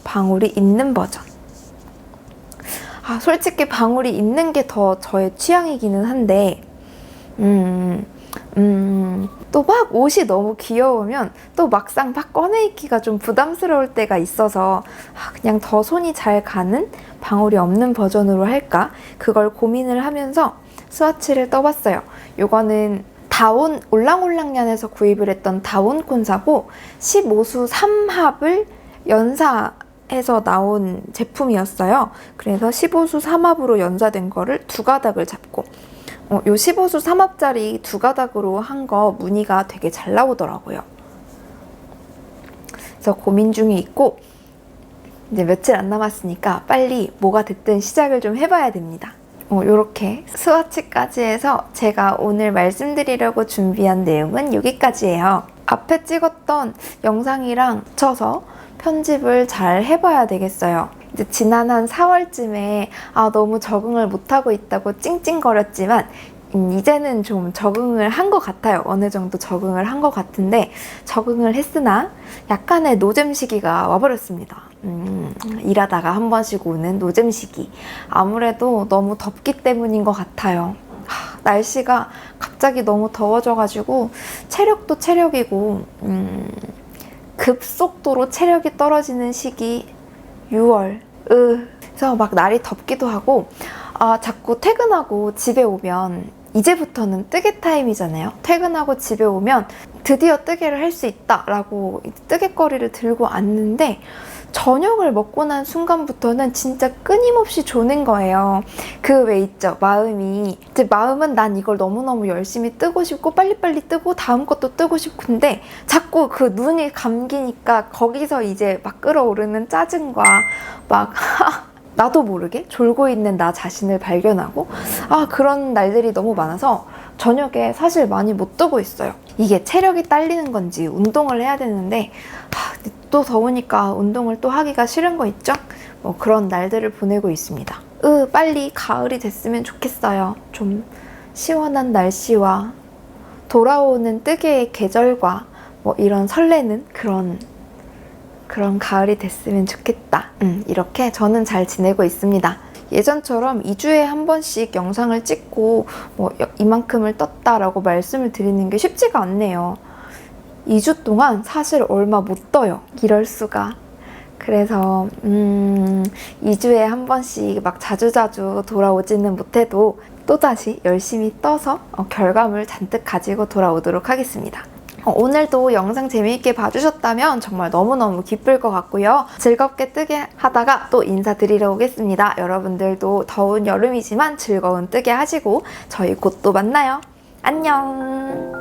방울이 있는 버전. 솔직히 방울이 있는 게 더 저의 취향이기는 한데 또 막 옷이 너무 귀여우면 또 막상 막 꺼내 입기가 좀 부담스러울 때가 있어서 그냥 더 손이 잘 가는 방울이 없는 버전으로 할까? 그걸 고민을 하면서 스와치를 떠봤어요. 요거는 다온 올랑올랑년에서 구입을 했던 다온 콘사고 15수 3합을 연사해서 나온 제품이었어요. 그래서 15수 3합으로 연사된 거를 두 가닥을 잡고 요 15수 3합짜리 두 가닥으로 한 거 무늬가 되게 잘 나오더라고요. 그래서 고민 중에 있고 이제 며칠 안 남았으니까 빨리 뭐가 됐든 시작을 좀 해봐야 됩니다. 요렇게 스와치까지 해서 제가 오늘 말씀드리려고 준비한 내용은 여기까지예요. 앞에 찍었던 영상이랑 합쳐서 편집을 잘 해봐야 되겠어요. 이제 지난 한 4월쯤에 너무 적응을 못하고 있다고 찡찡거렸지만 이제는 좀 적응을 한 것 같아요. 어느 정도 적응을 한 것 같은데 적응을 했으나 약간의 노잼 시기가 와버렸습니다. 일하다가 한 번씩 오는 노잼 시기. 아무래도 너무 덥기 때문인 것 같아요. 날씨가 갑자기 너무 더워져가지고 체력도 체력이고 급속도로 체력이 떨어지는 시기 6월. 그래서 막 날이 덥기도 하고 자꾸 퇴근하고 집에 오면 이제부터는 뜨개 타임이잖아요. 퇴근하고 집에 오면 드디어 뜨개를 할 수 있다라고 뜨개거리를 들고 왔는데 저녁을 먹고 난 순간부터는 진짜 끊임없이 조는 거예요. 그 왜 있죠? 마음은 난 이걸 너무너무 열심히 뜨고 싶고 빨리빨리 뜨고 다음 것도 뜨고 싶은데 자꾸 그 눈이 감기니까 거기서 이제 막 끓어오르는 짜증과 막 나도 모르게 졸고 있는 나 자신을 발견하고 그런 날들이 너무 많아서 저녁에 사실 많이 못 뜨고 있어요. 이게 체력이 딸리는 건지 운동을 해야 되는데 또 더우니까 운동을 또 하기가 싫은 거 있죠? 뭐 그런 날들을 보내고 있습니다. 빨리 가을이 됐으면 좋겠어요. 좀 시원한 날씨와 돌아오는 뜨개의 계절과 뭐 이런 설레는 그런 가을이 됐으면 좋겠다. 이렇게 저는 잘 지내고 있습니다. 예전처럼 2주에 한 번씩 영상을 찍고 뭐 이만큼을 떴다라고 말씀을 드리는 게 쉽지가 않네요. 2주 동안 사실 얼마 못 떠요. 이럴 수가. 그래서 2주에 한 번씩 막 자주자주 돌아오지는 못해도 또다시 열심히 떠서 결과물 잔뜩 가지고 돌아오도록 하겠습니다. 오늘도 영상 재미있게 봐주셨다면 정말 너무너무 기쁠 것 같고요. 즐겁게 뜨개 하다가 또 인사드리러 오겠습니다. 여러분들도 더운 여름이지만 즐거운 뜨개 하시고 저희 곧 또 만나요. 안녕!